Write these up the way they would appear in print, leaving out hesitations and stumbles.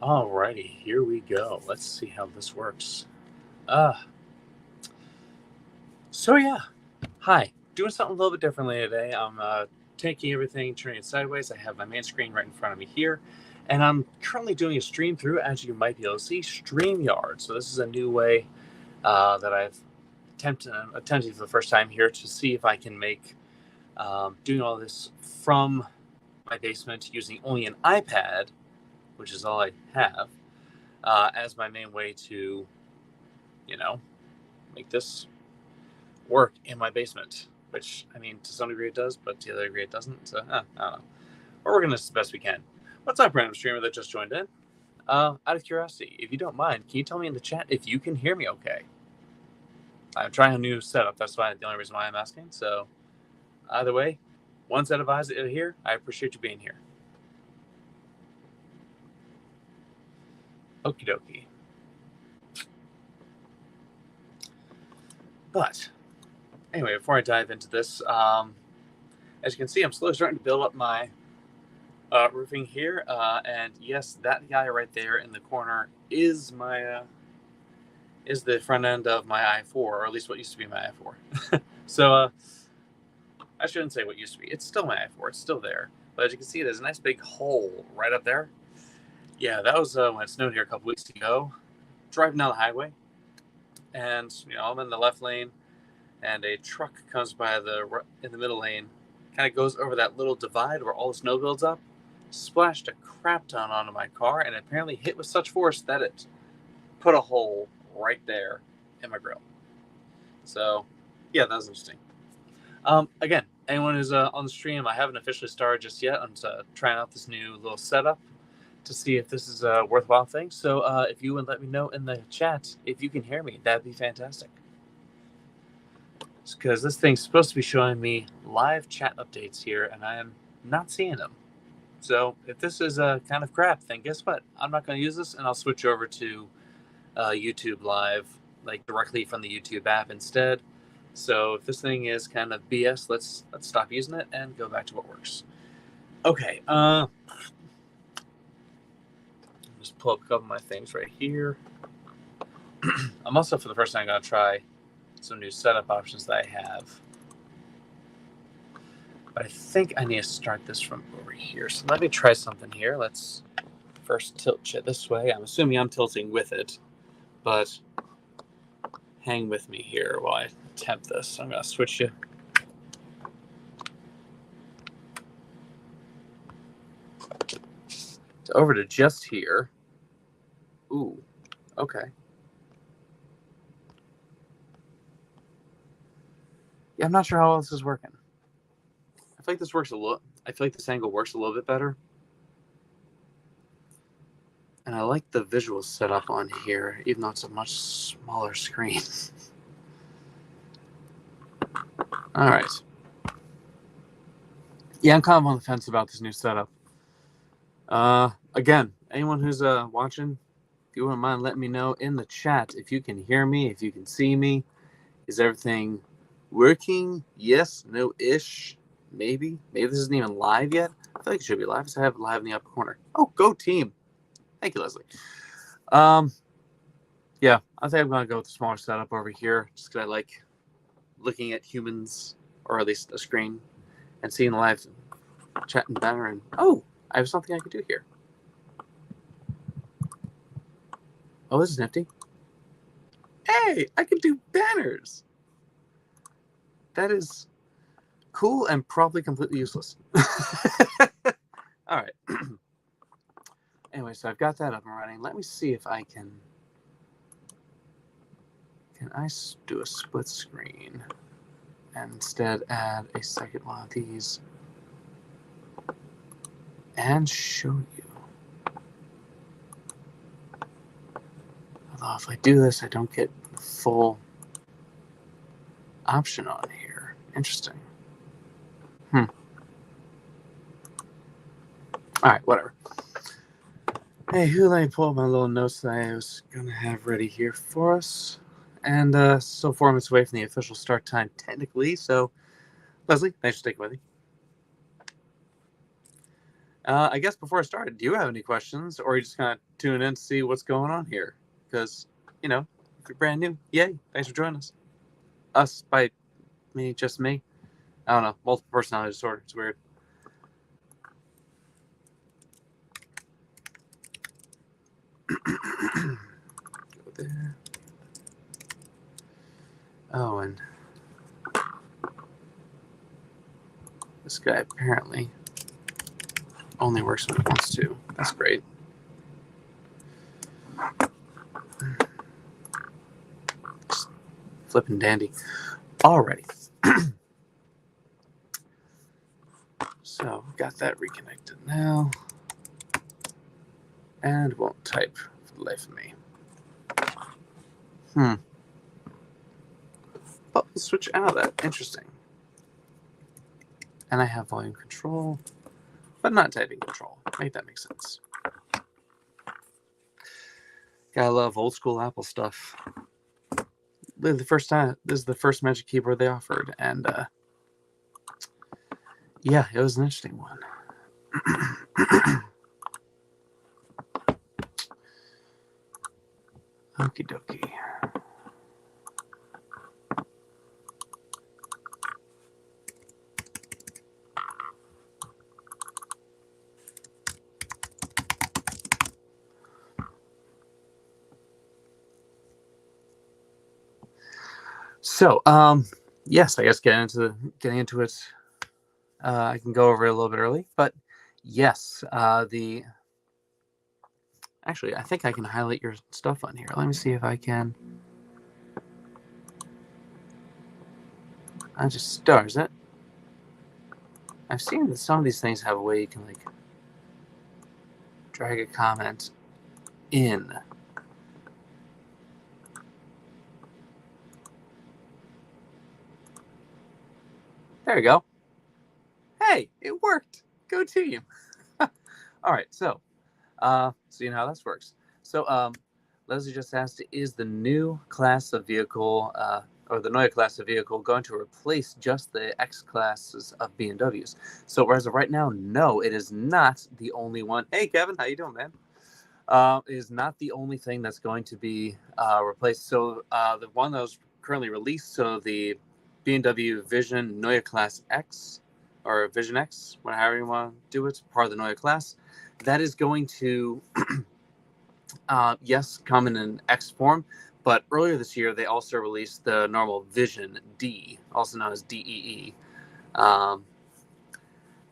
Alrighty, here we go. Let's see how this works. Uh, so yeah, hi. Doing something a little bit differently today. I'm taking everything, turning it sideways. I have my main screen right in front of me here, and I'm currently doing a stream through, as you might be able to see, StreamYard. So this is a new way that I've attempted for the first time here to see if I can make doing all this from my basement using only an iPad, which is all I have, as my main way to, make this work in my basement. Which, I mean, to some degree it does, but to the other degree it doesn't. So, I don't know. We're working this as best we can. What's up, random streamer that just joined in? Out of curiosity, if you don't mind, can you tell me in the chat if you can hear me okay? I'm trying a new setup. That's the only reason why I'm asking. So, either way, one set of eyes here. I appreciate you being here. Okie dokie. But anyway, before I dive into this, as you can see, I'm slowly starting to build up my roofing here. And yes, that guy right there in the corner is my is the front end of my i4, or at least what used to be my i4. So I shouldn't say what used to be. It's still my i4. It's still there. But as you can see, there's a nice big hole right up there. Yeah, that was when it snowed here a couple weeks ago. Driving down the highway, and I'm in the left lane, and a truck comes by in the middle lane, kind of goes over that little divide where all the snow builds up, splashed a crap ton onto my car, and apparently hit with such force that it put a hole right there in my grill. So, yeah, that was interesting. Again, anyone who's on the stream, I haven't officially started just yet. I'm trying out this new little setup to see if this is a worthwhile thing. So if you would let me know in the chat if you can hear me, that'd be fantastic. Because this thing's supposed to be showing me live chat updates here, and I am not seeing them. So if this is kind of crap, then guess what? I'm not going to use this, and I'll switch over to YouTube Live, like directly from the YouTube app instead. So if this thing is kind of BS, let's stop using it and go back to what works. Okay. Just pull up a couple of my things right here. I'm also, for the first time, going to try some new setup options that I have. But I think I need to start this from over here. So let me try something here. Let's first tilt it this way. I'm assuming I'm tilting with it, but hang with me here while I attempt this. I'm going to switch you. Over to just here. Ooh, okay. Yeah, I'm not sure how all this is working. I feel like this works a little. I feel like this angle works a little bit better. And I like the visual setup on here, even though it's a much smaller screen. All right. Yeah, I'm kind of on the fence about this new setup. Again, anyone who's watching, if you wouldn't mind letting me know in the chat if you can hear me, if you can see me. Is everything working? Yes, no-ish, maybe. Maybe this isn't even live yet. I feel like it should be live because I have it live in the upper corner. Oh, go team. Thank you, Leslie. Yeah, I think I'm going to go with the smaller setup over here just because I like looking at humans, or at least a screen, and seeing the live chatting better. And oh, I have something I can do here. Oh, this is nifty. Hey, I can do banners. That is cool and probably completely useless. All right. Anyway, so I've got that up and running. Let me see if I can. Can I do a split screen and instead add a second one of these and show you? Although if I do this, I don't get the full option on here. Interesting. All right, whatever. Hey, let me pull up my little notes that I was going to have ready here for us. And still 4 minutes away from the official start time, technically. So, Leslie, thanks for sticking with me. I guess before I started, do you have any questions, or are you just kind of tuning in to see what's going on here? Because, if you're brand new, yay, thanks for joining us. Us, by me, just me. I don't know, multiple personality disorder. It's weird. Go there. Oh, and this guy apparently only works when he wants to. That's great. Just flipping dandy. Alrighty. So, got that reconnected now. And won't type for the life of me. But we'll switch out of that. Interesting. And I have volume control, but not typing control. Make that make sense. Gotta love old school Apple stuff. This is the first Magic Keyboard they offered, and yeah, it was an interesting one. Okie dokie. So, yes, I guess getting into it, I can go over it a little bit early, but yes, actually, I think I can highlight your stuff on here. Let me see if I can. Stars it. I've seen that some of these things have a way you can like drag a comment in. There we go. Hey, it worked. Go team. All right, so seeing how this works. So Leslie just asked, is the new class of vehicle, or the NEUE class of vehicle, going to replace just the X classes of BMWs? So as of right now, no, it is not the only one. Hey, Kevin, how you doing, man? It is not the only thing that's going to be replaced. So the one that was currently released, so the BMW Vision NEUE Class X, or Vision X, however you want to do it, part of the NEUE class, that is going to, yes, come in an X form. But earlier this year, they also released the normal Vision D, also known as DEE.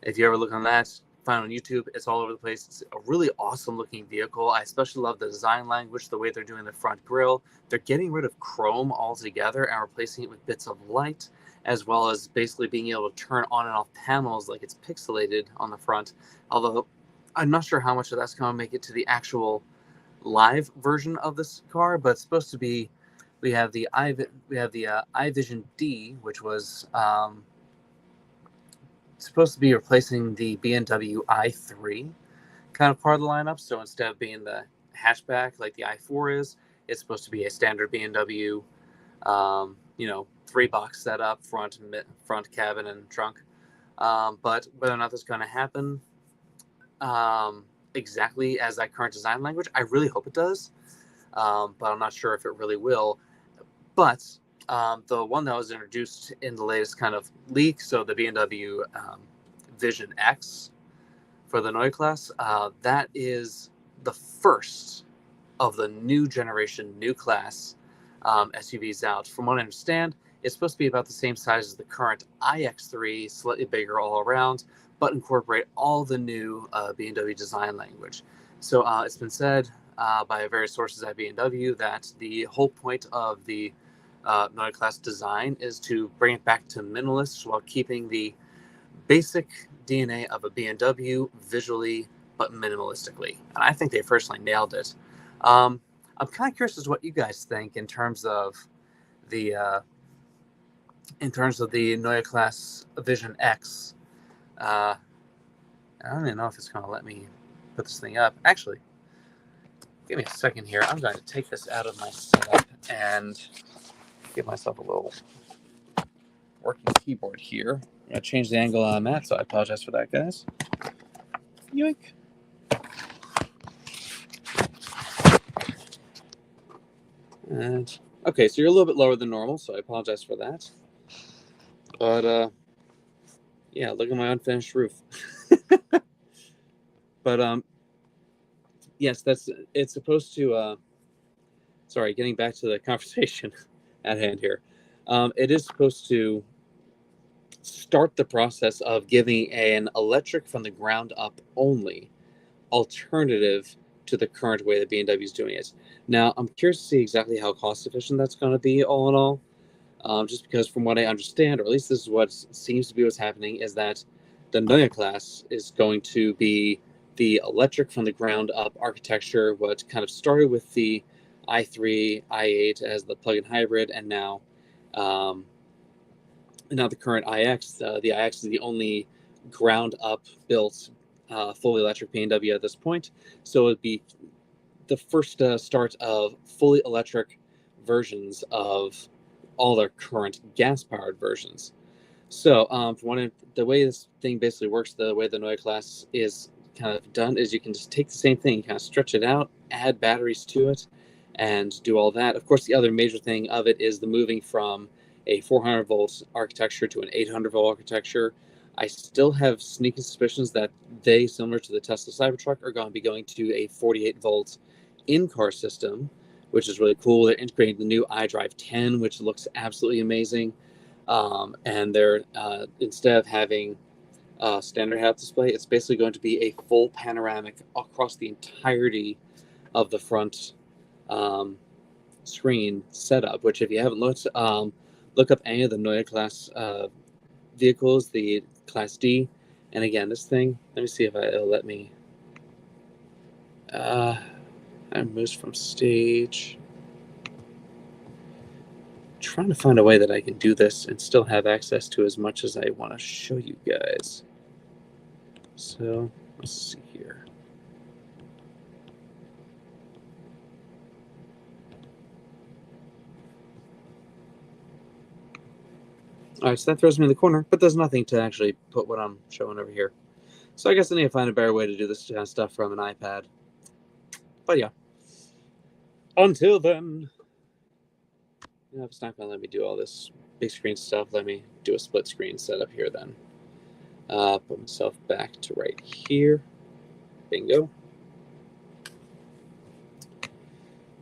If you ever look on that, find on YouTube, it's all over the place. It's a really awesome looking vehicle. I especially love the design language, the way they're doing the front grille. They're getting rid of chrome altogether and replacing it with bits of light, as well as basically being able to turn on and off panels like it's pixelated on the front. Although I'm not sure how much of that's going to make it to the actual live version of this car, but it's supposed to be. We have the iVision D, which was supposed to be replacing the BMW i3 kind of part of the lineup. So instead of being the hatchback like the i4 is, it's supposed to be a standard BMW, 3-box setup, front, cabin, and trunk. But whether or not that's going to happen exactly as that current design language, I really hope it does. But I'm not sure if it really will. But the one that was introduced in the latest kind of leak, so the BMW Vision X for the NEUE class, that is the first of the new generation, new class SUVs out. From what I understand, it's supposed to be about the same size as the current iX3, slightly bigger all around, but incorporate all the new BMW design language. So it's been said by various sources at BMW that the whole point of the NEUE class design is to bring it back to minimalist while keeping the basic DNA of a BMW visually but minimalistically. And I think they personally nailed it. I'm kind of curious as to what you guys think in terms of the NEUE class Vision X. I don't even know if it's going to let me put this thing up. Actually, give me a second here. I'm going to take this out of my setup and give myself a little working keyboard here. I'm going to change the angle on that, so I apologize for that, guys. Yoink. And okay, so you're a little bit lower than normal, so I apologize for that. But yeah, look at my unfinished roof. But yes, it's supposed to. Sorry, getting back to the conversation at hand here. It is supposed to start the process of giving an electric from the ground up only alternative to the current way that BMW is doing it. Now, I'm curious to see exactly how cost efficient that's going to be, all in all. Just because, from what I understand, or at least this is what seems to be what's happening, is that the NEUE class is going to be the electric from the ground up architecture. What kind of started with the i3, i8 as the plug-in hybrid, and now the current iX. The iX is the only ground up built fully electric BMW at this point. So it'd be the first start of fully electric versions of all their current gas-powered versions. So the way this thing basically works, the way the NEUE class is kind of done, is you can just take the same thing, kind of stretch it out, add batteries to it, and do all that. Of course, the other major thing of it is the moving from a 400 volt architecture to an 800 volt architecture. I still have sneaking suspicions that they, similar to the Tesla Cybertruck, are going to be going to a 48 volt in-car system, which is really cool. They're integrating the new iDrive 10, which looks absolutely amazing. And they're instead of having a standard head-up display, it's basically going to be a full panoramic across the entirety of the front screen setup. Which, if you haven't looked, look up any of the NEUE class vehicles, the Class D. And again, this thing, let me see if it'll let me. I moved from stage. Trying to find a way that I can do this and still have access to as much as I want to show you guys. So let's see here. All right, so that throws me in the corner, but there's nothing to actually put what I'm showing over here. So I guess I need to find a better way to do this kind of stuff from an iPad. But yeah, until then. If it's not going to let me do all this big screen stuff, let me do a split screen setup here then. Put myself back to right here. Bingo.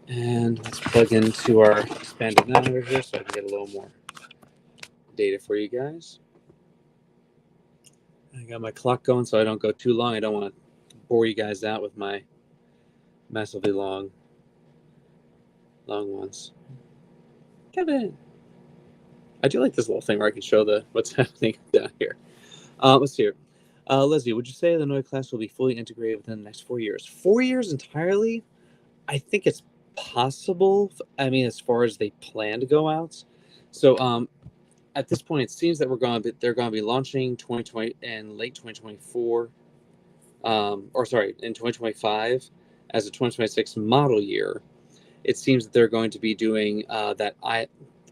And let's plug into our expanded monitor here so I can get a little more data for you guys. I got my clock going so I don't go too long. I don't want to bore you guys out with my massively long ones. Kevin. I do like this little thing where I can show what's happening down here. Let's see here. Leslie, would you say the NEUE class will be fully integrated within the next 4 years? 4 years entirely? I think it's possible. I mean, as far as they plan to go out. So at this point, it seems that they're going to be launching 2020 in late 2024, in 2025 as a 2026 model year. It seems that they're going to be doing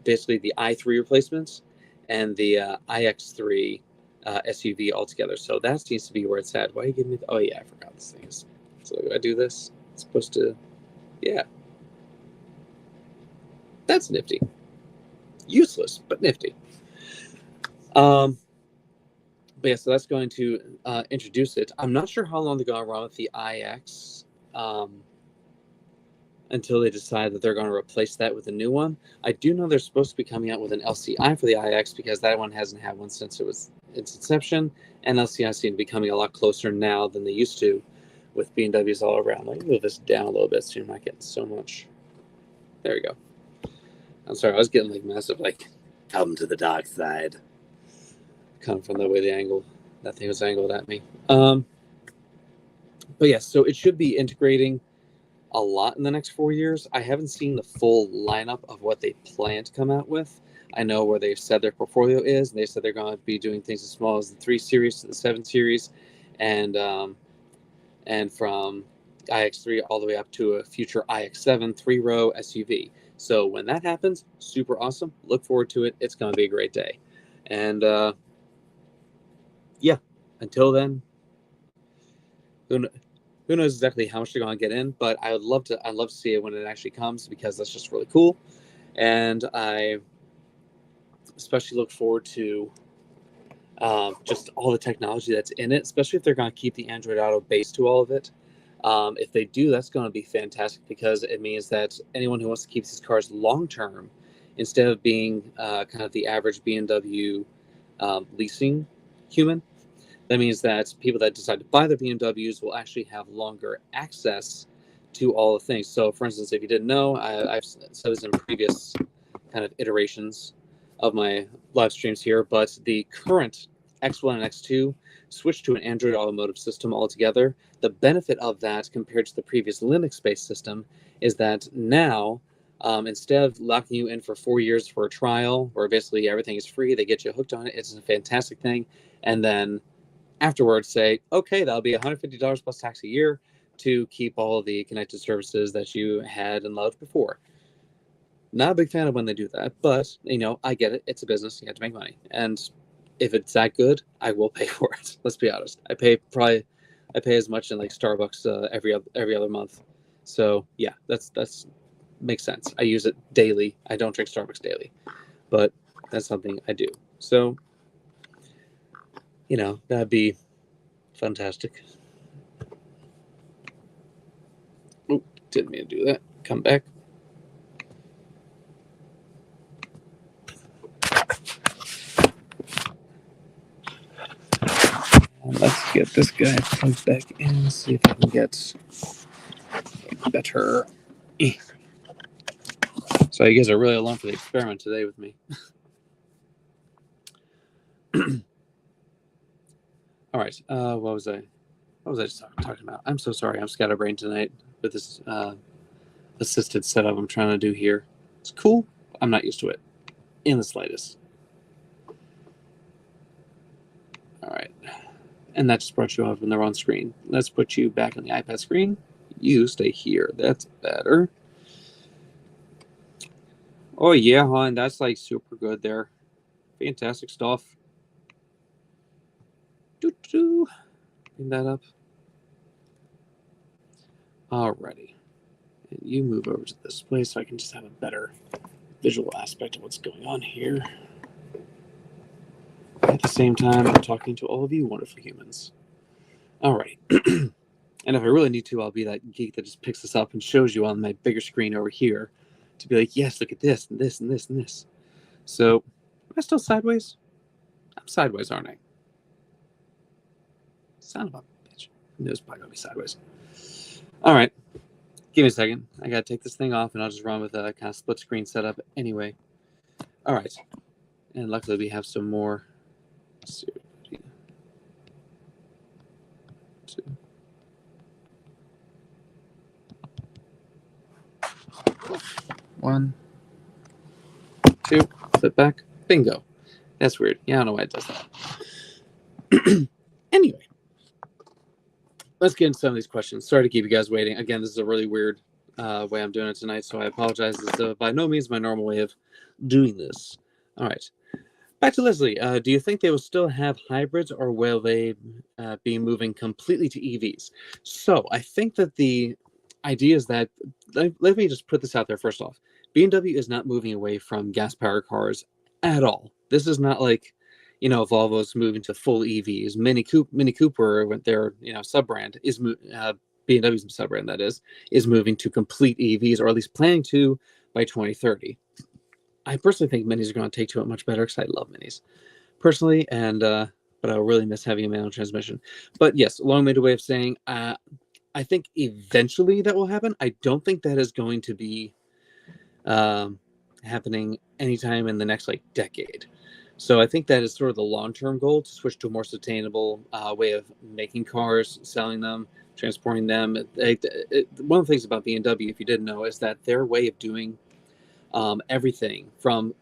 basically the i3 replacements and the iX3 SUV altogether. So that seems to be where it's at. Why are you giving me? Oh yeah, I forgot this thing is. So do I do this? It's supposed to. Yeah. That's nifty. Useless, but nifty. But yeah, so that's going to introduce it. I'm not sure how long they're going to run with the iX until they decide that they're going to replace that with a new one. I do know they're supposed to be coming out with an LCI for the iX because that one hasn't had one since it was its inception, and LCI seem to be coming a lot closer now than they used to with BMWs all around. Let me move this down a little bit so you're not getting so much. There we go. I'm sorry, I was getting like massive, like, come to the dark side. Come from the way that thing was angled at me. But yes, so it should be integrating a lot in the next 4 years. I haven't seen the full lineup of what they plan to come out with. I know where they've said their portfolio is, and they said they're going to be doing things as small as the 3 Series to the 7 Series, and from iX3 all the way up to a future iX7 3-row SUV. So when that happens, super awesome. Look forward to it. It's going to be a great day. And yeah, until then, who knows exactly how much they're going to get in, but I'd love to see it when it actually comes, because that's just really cool. And I especially look forward to just all the technology that's in it, especially if they're going to keep the Android Auto base to all of it. If they do, that's going to be fantastic, because it means that anyone who wants to keep these cars long term, instead of being kind of the average BMW leasing human, that means that people that decide to buy the BMWs will actually have longer access to all the things. So, for instance, if you didn't know, I've said this in previous kind of iterations of my live streams here, but the current X1 and X2 switched to an Android automotive system altogether. The benefit of that compared to the previous Linux-based system is that now, instead of locking you in for 4 years for a trial, where basically everything is free, they get you hooked on it, it's a fantastic thing, and then afterwards say, okay, that'll be $150 plus tax a year to keep all of the connected services that you had and loved before. Not a big fan of when they do that, but, I get it. It's a business. You have to make money. And if it's that good, I will pay for it. Let's be honest. I pay as much in like Starbucks every other month. So yeah, that's makes sense. I use it daily. I don't drink Starbucks daily, but that's something I do. So, that'd be fantastic. Oh, didn't mean to do that. Come back. Let's get this guy plugged back in, see if I can get better. So you guys are really along for the experiment today with me. All right. What was I just talking about? I'm so sorry. I'm scatterbrained tonight with this assisted setup I'm trying to do here. It's cool. I'm not used to it in the slightest. All right. And that just brought you up on the wrong screen. Let's put you back on the iPad screen. You stay here. That's better. Oh, yeah, hon. That's like super good there. Fantastic stuff. Bring that up. Alrighty. And you move over to this place so I can just have a better visual aspect of what's going on here. At the same time, I'm talking to all of you wonderful humans. Alright. And if I really need to, I'll be that geek that just picks this up and shows you on my bigger screen over here to be like, yes, look at this and this and this and this. So, am I still sideways? I'm sideways, aren't I? Son of a bitch. It's probably going to be sideways. All right. Give me a second. I got to take this thing off, and I'll just run with a kind of split screen setup anyway. All right. And luckily, we have some more. Let's see. 2. One, 2, flip back, bingo. That's weird. Yeah, I don't know why it does that. Anyway, let's get into some of these questions. Sorry to keep you guys waiting. Again, this is a really weird way I'm doing it tonight, so I apologize. This is by no means my normal way of doing this. All right. Back to Leslie. Do you think they will still have hybrids, or will they be moving completely to EVs? So I think that the idea is that, let me just put this out there first off. BMW is not moving away from gas-powered cars at all. This is not like, Volvo's moving to full EVs. Mini Cooper, with their sub-brand, is BMW's sub-brand, that is moving to complete EVs, or at least planning to by 2030. I personally think minis are going to take to it much better, because I love minis personally, and but I'll really miss having a manual transmission. But yes, long-winded way of saying, I think eventually that will happen. I don't think that is going to be happening anytime in the next decade. So I think that is sort of the long-term goal, to switch to a more sustainable way of making cars, selling them, transporting them. One of the things about BMW, if you didn't know, is that their way of doing everything from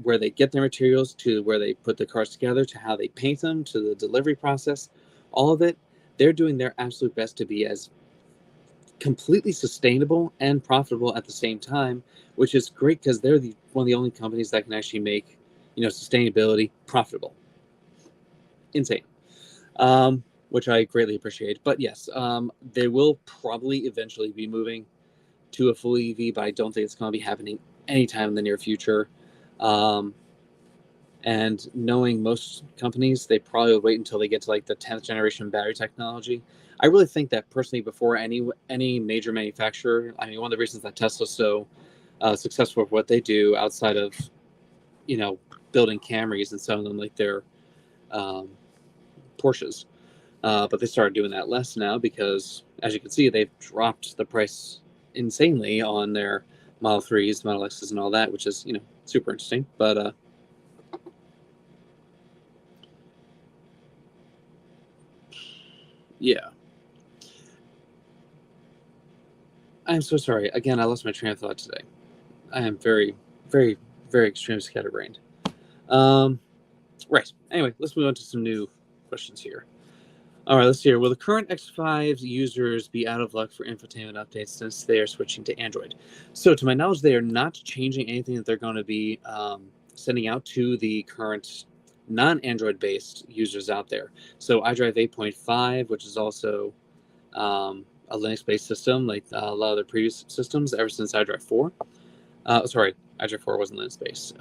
where they get their materials to where they put the cars together to how they paint them to the delivery process, all of it, they're doing their absolute best to be as completely sustainable and profitable at the same time, which is great, because they're one of the only companies that can actually make sustainability profitable. Insane. which I greatly appreciate. But yes, they will probably eventually be moving to a full EV, but I don't think it's going to be happening anytime in the near future. And knowing most companies, they probably would wait until they get to like the 10th generation battery technology. I really think that personally, before any major manufacturer, I mean, one of the reasons that Tesla's so successful with what they do outside of, building Camrys and selling them like their Porsches, but they started doing that less now because, as you can see, they've dropped the price insanely on their Model 3s, Model X's, and all that, which is, super interesting. But yeah. I'm so sorry. Again, I lost my train of thought today. I am very, very, very extremely scatterbrained. Right. Anyway, let's move on to some new questions here. All right, let's see here. Will the current X5 users be out of luck for infotainment updates since they are switching to Android? So, to my knowledge, they are not changing anything that they're going to be sending out to the current non-Android based users out there. So, iDrive 8.5, which is also a Linux-based system, like a lot of the previous systems, ever since iDrive 4. Sorry, iDrive 4 wasn't Linux-based.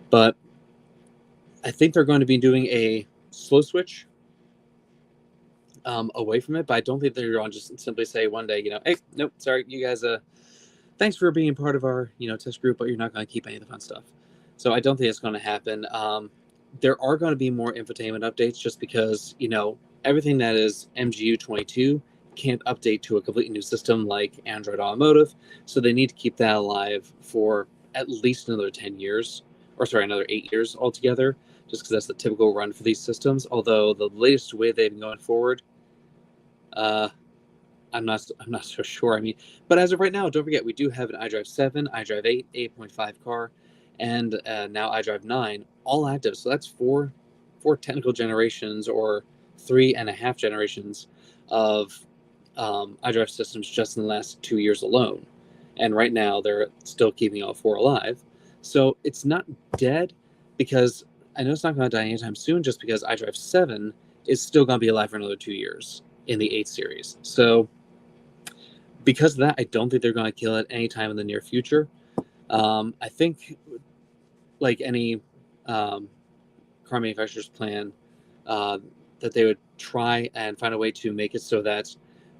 But I think they're going to be doing a slow switch away from it, but I don't think they're going to just simply say one day, hey, nope, sorry, you guys, thanks for being part of our, test group, but you're not going to keep any of the fun stuff. So I don't think it's going to happen. There are going to be more infotainment updates just because, everything that is MGU 22 can't update to a completely new system like Android Automotive. So they need to keep that alive for at least another 10 years, or sorry, another 8 years altogether, just because that's the typical run for these systems. Although the latest way they've been going forward, I'm not so sure. I mean, but as of right now, don't forget we do have an iDrive 7, iDrive 8, 8.5 car, and now iDrive 9 all active. So that's four technical generations or 3.5 generations of iDrive systems just in the last 2 years alone. And right now they're still keeping all 4 alive. So it's not dead, because I know it's not going to die anytime soon, just because iDrive 7 is still going to be alive for another 2 years in the 8 series. So because of that, I don't think they're going to kill it anytime in the near future. I think, like any car manufacturer's plan, that they would try and find a way to make it so that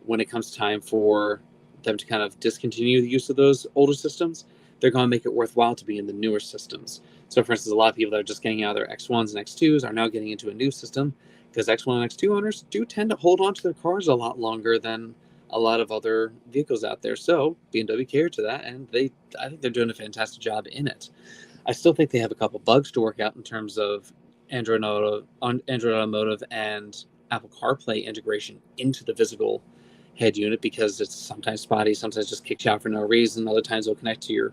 when it comes time for them to kind of discontinue the use of those older systems, they're going to make it worthwhile to be in the newer systems. So, for instance, a lot of people that are just getting out of their X1s and X2s are now getting into a new system, because X1 and X2 owners do tend to hold on to their cars a lot longer than a lot of other vehicles out there. So BMW catered to that, and I think they're doing a fantastic job in it. I still think they have a couple bugs to work out in terms of Android Automotive and Apple CarPlay integration into the physical head unit, because it's sometimes spotty, sometimes just kicks you out for no reason. Other times it'll connect to your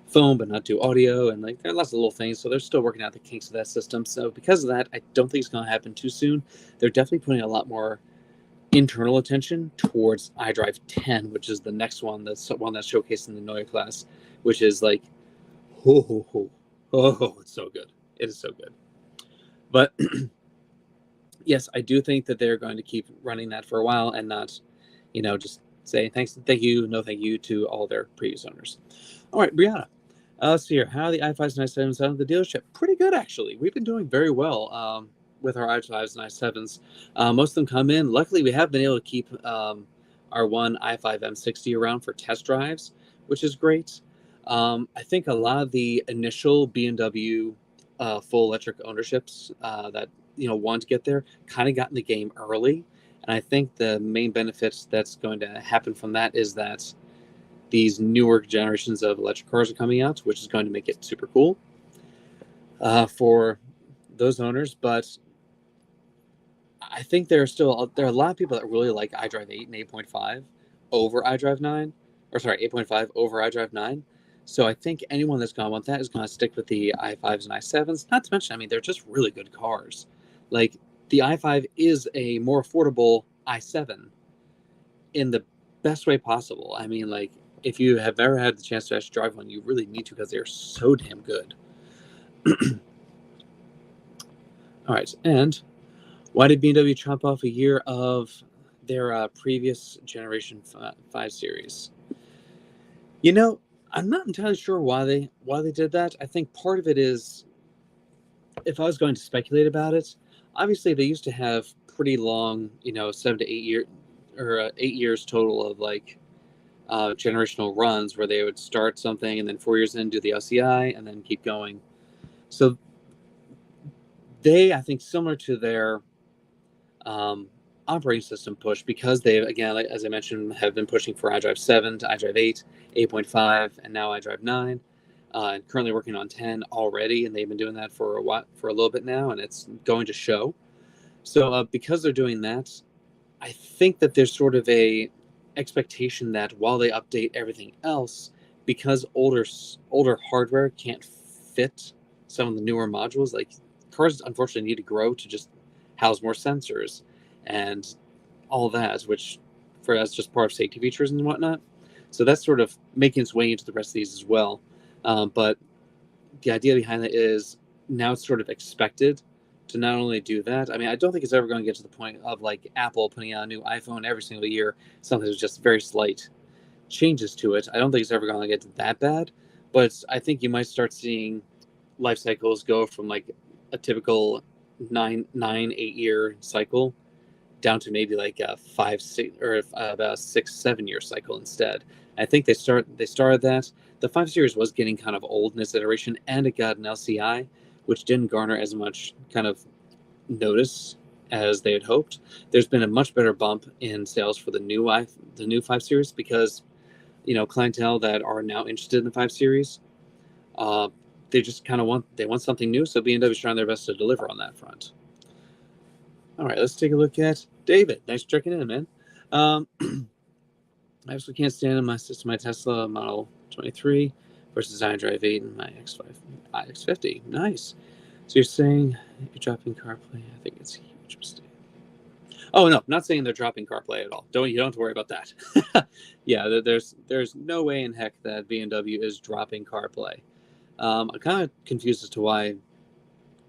phone but not do audio, and like there are lots of little things. So they're still working out the kinks of that system. So because of that, I don't think it's going to happen too soon. They're definitely putting a lot more internal attention towards iDrive 10, which is the next one that's showcased in the NEUE class, which is like, it's so good. It is so good. But yes, I do think that they're going to keep running that for a while and not, just say thank you, no thank you to all their previous owners. All right, Brianna. Let's see here. How are the i5s and i7s out of the dealership? Pretty good, actually. We've been doing very well with our i5s and i7s. Most of them come in. Luckily, we have been able to keep our one i5 M60 around for test drives, which is great. I think a lot of the initial BMW full electric ownerships that want to get there kind of got in the game early, and I think the main benefits that's going to happen from that is that these newer generations of electric cars are coming out, which is going to make it super cool for those owners. But I think there are a lot of people that really like iDrive 8 and 8.5 over iDrive 9, or sorry, 8.5 over iDrive 9. So I think anyone that's going to want that is going to stick with the i5s and i7s. Not to mention, I mean, they're just really good cars. Like, the i5 is a more affordable i7 in the best way possible. I mean, like, if you have ever had the chance to actually drive one, you really need to, because they're so damn good. All right, and Why did BMW chop off a year of their previous generation 5 Series? You know, I'm not entirely sure why they did that. I think part of it is, if I was going to speculate about it, obviously they used to have pretty long, 7 to 8 year or 8 years total of like generational runs where they would start something and then 4 years in do the LCI and then keep going. So they, I think, similar to their operating system push, because they, again, like, as I mentioned, have been pushing for iDrive 7 to iDrive 8, 8.5, and now iDrive 9. And currently working on 10 already, and they've been doing that for a little bit now, and it's going to show. So because they're doing that, I think that there's sort of a expectation that while they update everything else, because older hardware can't fit some of the newer modules, like cars unfortunately need to grow to just house more sensors and all that, which for us just part of safety features and whatnot. So that's sort of making its way into the rest of these as well. But the idea behind it is now it's sort of expected to not only do that. I mean, I don't think it's ever going to get to the point of like Apple putting out a new iPhone every single year, something that's just very slight changes to it. I don't think it's ever going to get that bad, but I think you might start seeing life cycles go from like a typical 8 year cycle down to maybe like a 5, 6, or about a 6, 7 year cycle instead. I think they started that. The 5 Series was getting kind of old in its iteration, and it got an LCI, which didn't garner as much kind of notice as they had hoped. There's been a much better bump in sales for the new 5 Series because, clientele that are now interested in the 5 Series, they just kind of want something new. So BMW is trying their best to deliver on that front. All right, let's take a look at David. Thanks for checking in, man. I actually can't stand in my Tesla Model 23 versus iDrive 8 and my iX50. Nice. So you're saying you're dropping CarPlay? I think it's a huge mistake. Oh no, not saying they're dropping CarPlay at all. You don't have to worry about that. Yeah, there's no way in heck that BMW is dropping CarPlay. I'm kind of confused as to why a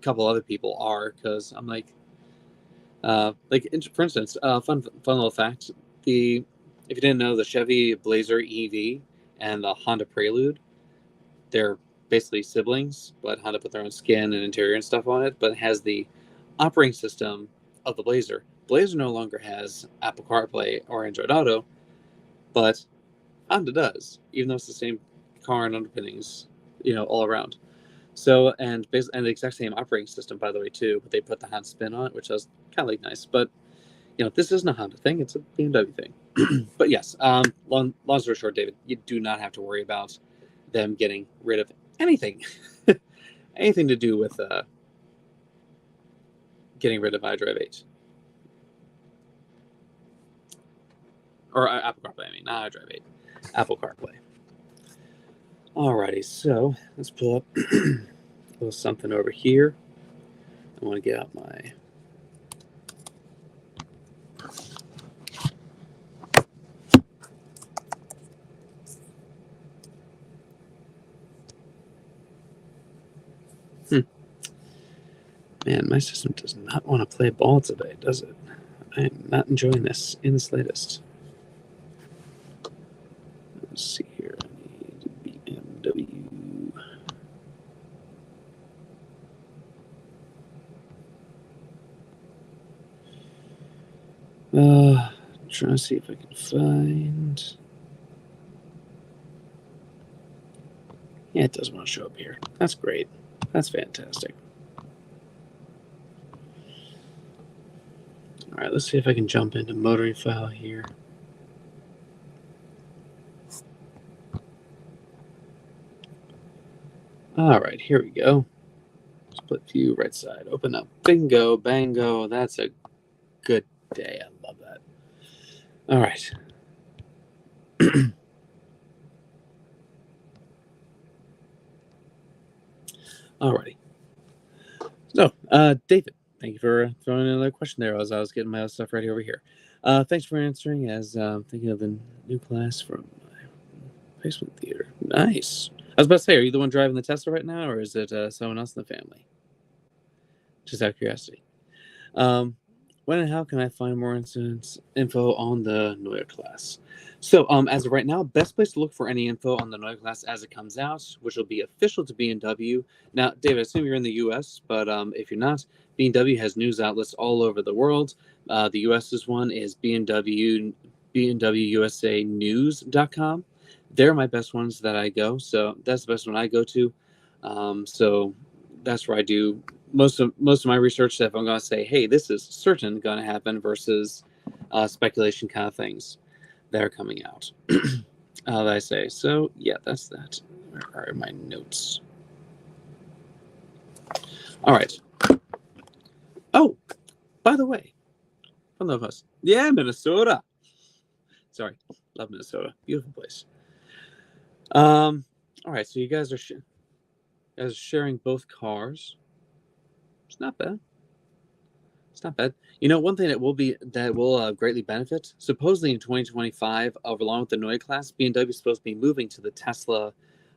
couple other people are, because I'm like, for instance, fun little fact: if you didn't know, the Chevy Blazer EV and the Honda Prelude, they're basically siblings, but Honda put their own skin and interior and stuff on it, but it has the operating system of the Blazer. Blazer no longer has Apple CarPlay or Android Auto, but Honda does, even though it's the same car and underpinnings, all around. So, and the exact same operating system, by the way, too, but they put the Honda spin on it, which was kind of like nice. But, this isn't a Honda thing, it's a BMW thing. But yes, long story short, David, you do not have to worry about them getting rid of anything. Anything to do with getting rid of iDrive 8. Or Apple CarPlay, not iDrive 8. Apple CarPlay. Alrighty, so let's pull up a little something over here. I want to get out my... Man, my system does not want to play ball today, does it? I am not enjoying this in the slightest. Let's see here. I need BMW. Trying to see if I can find... Yeah, it does want to show up here. That's great. That's fantastic. All right, let's see if I can jump into motoring file here. All right, here we go. Split view, right side. Open up. Bingo, bango. That's a good day. I love that. All right. All righty. So, David, thank you for throwing in another question there as I was getting my stuff ready over here. Thanks for answering as thinking of the new class from my basement theater. Nice. I was about to say, are you the one driving the Tesla right now, or is it someone else in the family? Just out of curiosity. When and how can I find more info on the NEUE class? So, as of right now, best place to look for any info on the NEUE class as it comes out, which will be official to BMW. Now, David, I assume you're in the U.S., but if you're not, BMW has news outlets all over the world. The U.S.'s one is BMWUSAnews.com. They're my best ones that I go, so that's the best one I go to. So that's where I do most of my research. If I'm going to say, hey, this is certain going to happen versus speculation kind of things that are coming out. That I say. So yeah, that's that. Where are my notes? All right. Oh, by the way, from the host. Yeah, Minnesota. Sorry, love Minnesota. Beautiful place. All right, so you guys are sharing both cars. It's not bad. It's not bad. You know, one thing that will greatly benefit. Supposedly in 2025, along with the NEUE class, BMW is supposed to be moving to the Tesla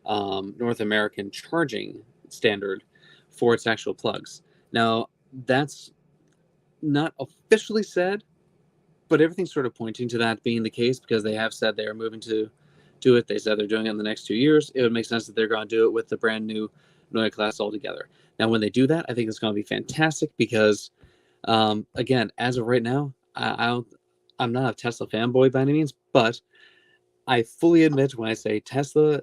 North American charging standard for its actual plugs. Now, that's not officially said, but everything's sort of pointing to that being the case because they have said they are moving to do it. They said they're doing it in the next 2 years. It would make sense that they're going to do it with the brand new NEUE class altogether. Now, when they do that, I think it's going to be fantastic because again, as of right now, I'm not a Tesla fanboy by any means, but I fully admit when I say Tesla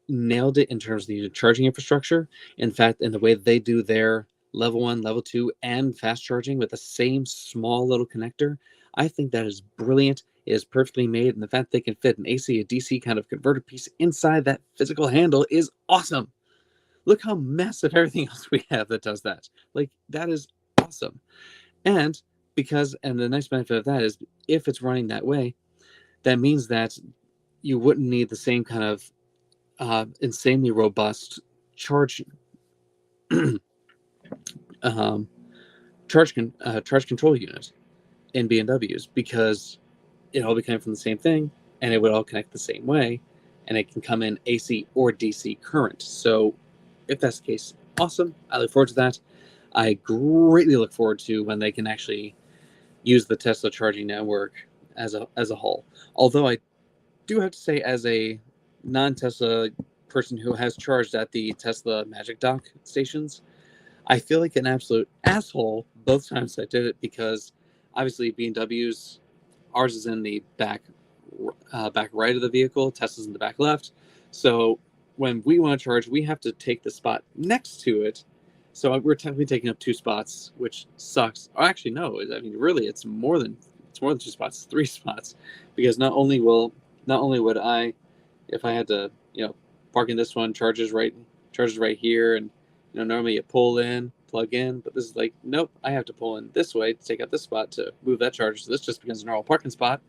nailed it in terms of the charging infrastructure. In fact, in the way they do their level 1, level 2, and fast charging with the same small little connector, I think that is brilliant. It is perfectly made, and the fact they can fit an AC to DC kind of converter piece inside that physical handle is awesome. Look how massive everything else we have that does that. Like, that is awesome. And the nice benefit of that is if it's running that way, that means that you wouldn't need the same kind of insanely robust charge charge control unit in BMWs because it all became from the same thing and it would all connect the same way and it can come in AC or DC current. So if that's the case, awesome. I look forward to that. I greatly look forward to when they can actually use the Tesla charging network as a whole. Although I do have to say, as a non-Tesla person who has charged at the Tesla Magic Dock stations, I feel like an absolute asshole both times I did it because obviously BMW's ours is in the back right of the vehicle, Tesla's in the back left. So when we want to charge, we have to take the spot next to it. So we're technically taking up 2 spots, which sucks. Or actually, no. I mean, really, it's more than 2 spots. It's 3 spots, because not only would I, if I had to, park in this one, charges right here, and normally you pull in, plug in, but this is like, nope, I have to pull in this way to take out this spot to move that charger. So this just becomes a normal parking spot,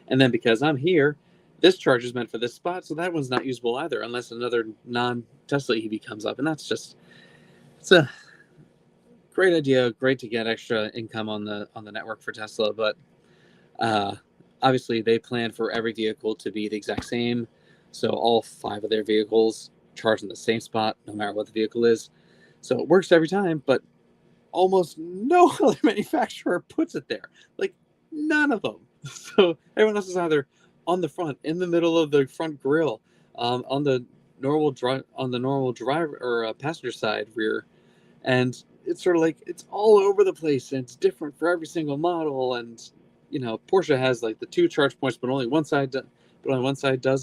and then because I'm here, this charger is meant for this spot, so that one's not usable either, unless another non-Tesla EV comes up, and that's just. It's a great idea. Great to get extra income on the network for Tesla, but obviously they plan for every vehicle to be the exact same. So all 5 of their vehicles charge in the same spot, no matter what the vehicle is. So it works every time, but almost no other manufacturer puts it there. Like, none of them. So everyone else is either on the front, in the middle of the front grille, on the normal driver or passenger side rear, and it's sort of like it's all over the place and it's different for every single model. And Porsche has like the 2 charge points, but only one side does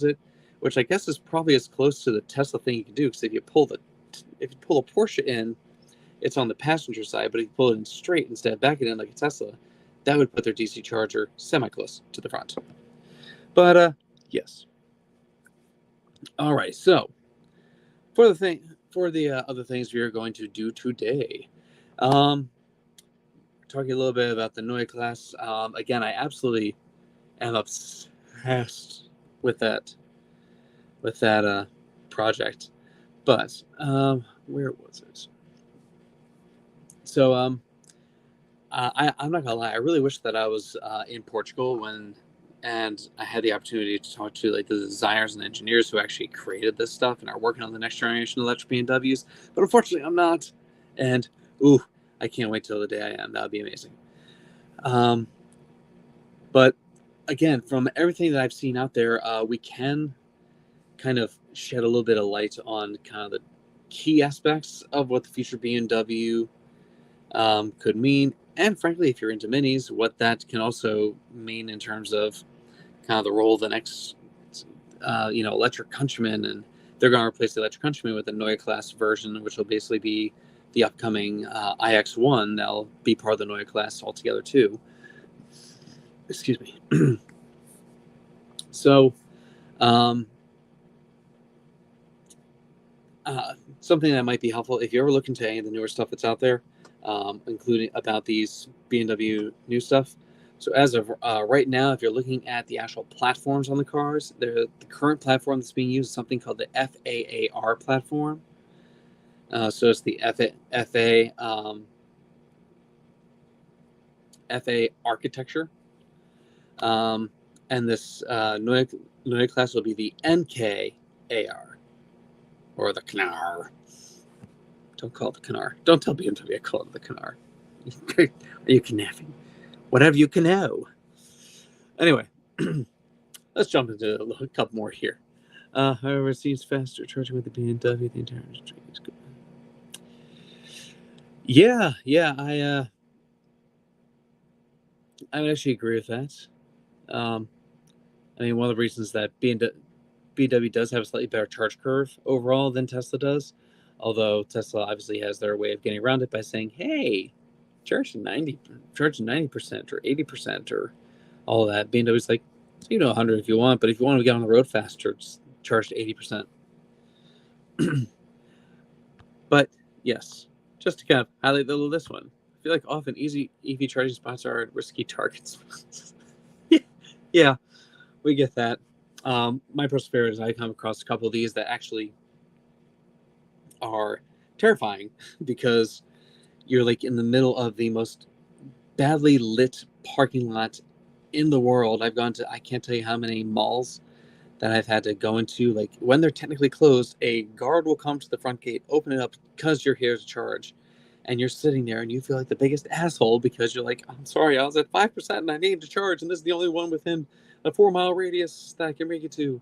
it, which I guess is probably as close to the Tesla thing you can do, because if you pull a Porsche in, it's on the passenger side, but if you pull it in straight instead of backing in like a Tesla, that would put their DC charger semi-close to the front. But yes. All right, so for the other things we are going to do today, talking a little bit about the NEUE class. Again, I absolutely am obsessed with that project. But where was it? So I'm not gonna lie, I really wish that I was in Portugal and I had the opportunity to talk to like the designers and engineers who actually created this stuff and are working on the next generation electric BMWs. But unfortunately, I'm not. And I can't wait till the day I am. That would be amazing. But again, from everything that I've seen out there, we can kind of shed a little bit of light on kind of the key aspects of what the future BMW could mean. And frankly, if you're into minis, what that can also mean in terms of kind of the role of the next, electric Countryman. And they're going to replace the electric Countryman with a NEUE class version, which will basically be the upcoming iX1. That'll be part of the NEUE class altogether too. Excuse me. So, something that might be helpful if you're ever looking to any of the newer stuff that's out there, including about these BMW new stuff. So as of right now, if you're looking at the actual platforms on the cars, the current platform that's being used is something called the FAAR platform. So it's the FA architecture. And this NEUE class will be the NKAR, or the Knar. Don't call it the Knar. Don't tell BMW I call it the Knar. Are you knapping? Whatever you can know. Anyway, let's jump into a couple more here. However, it seems faster charging with the BMW. The entire industry is good. Yeah, I would actually agree with that. I mean, one of the reasons that BMW does have a slightly better charge curve overall than Tesla does, although Tesla obviously has their way of getting around it by saying, "Hey, charge 90% or 80% or all of that." BMW's like, you know, 100 if you want, but if you want to get on the road faster, just charge to 80%. But yes, just to kind of highlight this one, I feel like often easy EV charging spots are risky targets. Yeah, we get that. My personal favorite is I come across a couple of these that actually are terrifying because you're like in the middle of the most badly lit parking lot in the world. I've gone to, I can't tell you how many malls that I've had to go into. Like when they're technically closed, a guard will come to the front gate, open it up because you're here to charge. And you're sitting there and you feel like the biggest asshole because you're like, I'm sorry, I was at 5% and I need to charge. And this is the only one within a 4-mile radius that I can make it to.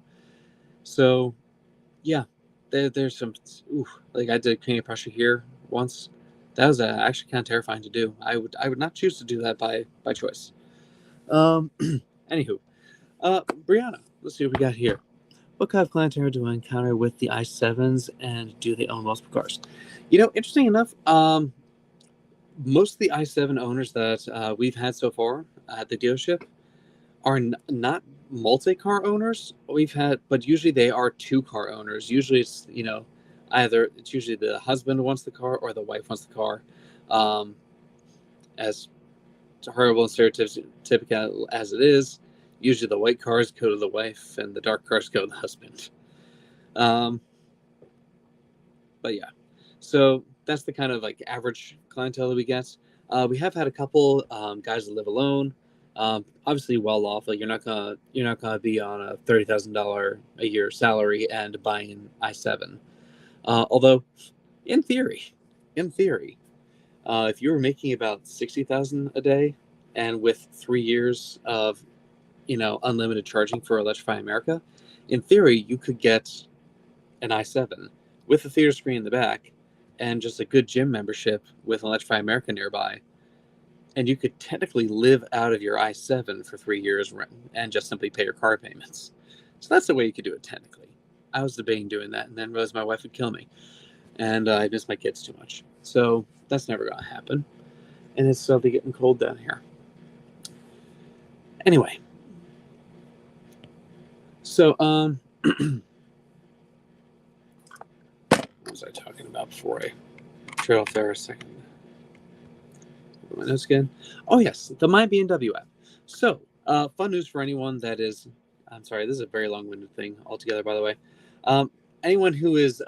So, yeah, there's some, like I did cranial pressure here once. That was actually kind of terrifying to do. I would not choose to do that by choice. Anywho, Brianna, let's see what we got here. What kind of clientele do I encounter with the i7s, and do they own multiple cars? You know, interesting enough, most of the i7 owners that we've had so far at the dealership are not multi-car owners. But usually they are 2-car owners. Usually it's, either it's usually the husband wants the car or the wife wants the car. As horrible and stereotypical as it is, usually the white cars go to the wife and the dark cars go to the husband. But yeah, so that's the kind of like average clientele that we get. We have had a couple guys that live alone, obviously well off. Like you're not gonna be on a $30,000 a year salary and buying an i7. Although, in theory, if you were making about $60,000 a day, and with 3 years of unlimited charging for Electrify America, in theory you could get an i7 with a theater screen in the back and just a good gym membership with Electrify America nearby, and you could technically live out of your i7 for 3 years and just simply pay your car payments. So that's the way you could do it technically. I was debating doing that and then realized my wife would kill me, and I miss my kids too much. So that's never going to happen, and it's suddenly getting cold down here. Anyway, so what was I talking about before I trail off there a second? My notes again. Oh yes, the My BMW app. So fun news for anyone that is. I'm sorry, this is a very long-winded thing altogether, by the way. Anyone who is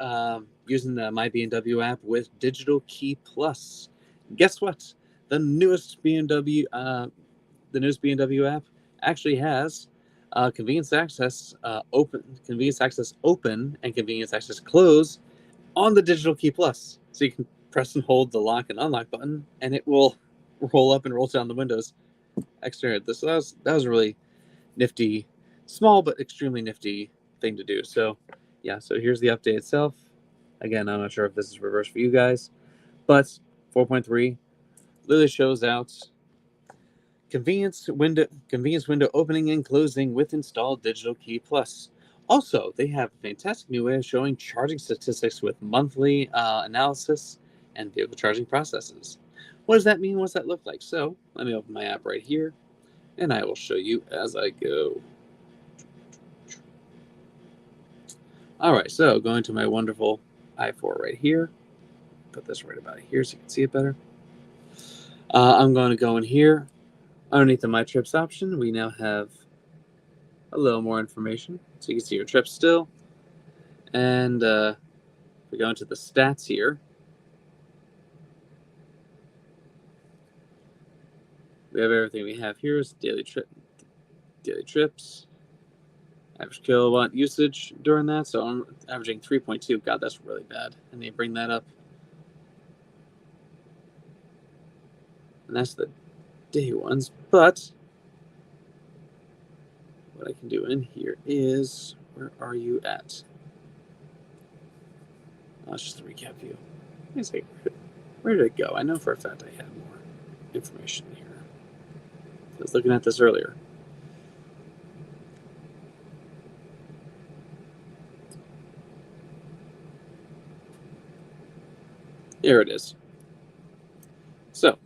using the My BMW app with Digital Key Plus, guess what? The newest BMW app actually has convenience access open, and convenience access close on the Digital Key Plus. So you can press and hold the lock and unlock button, and it will roll up and roll down the windows extra. That was a really nifty, small but extremely nifty thing to do. So yeah, so here's the update itself. Again, I'm not sure if this is reversed for you guys, but 4.3 literally shows out convenience window opening and closing with installed digital key plus. Also, they have a fantastic new way of showing charging statistics with monthly analysis and vehicle charging processes. What does that mean? What does that look like? So let me open my app right here, and I will show you as I go. All right, so going to my wonderful i4 right here. Put this right about here so you can see it better. I'm going to go in here. Underneath the My Trips option, we now have a little more information. So you can see your trips still. And we go into the stats here. We have everything we have here is daily trips, average kilowatt usage during that. So I'm averaging 3.2. God, that's really bad. I need to bring that up. And that's the day ones. But what I can do in here is, where are you at? That's just a recap view. Let me see, where did it go? I know for a fact I had more information here. I was looking at this earlier. Here it is. So,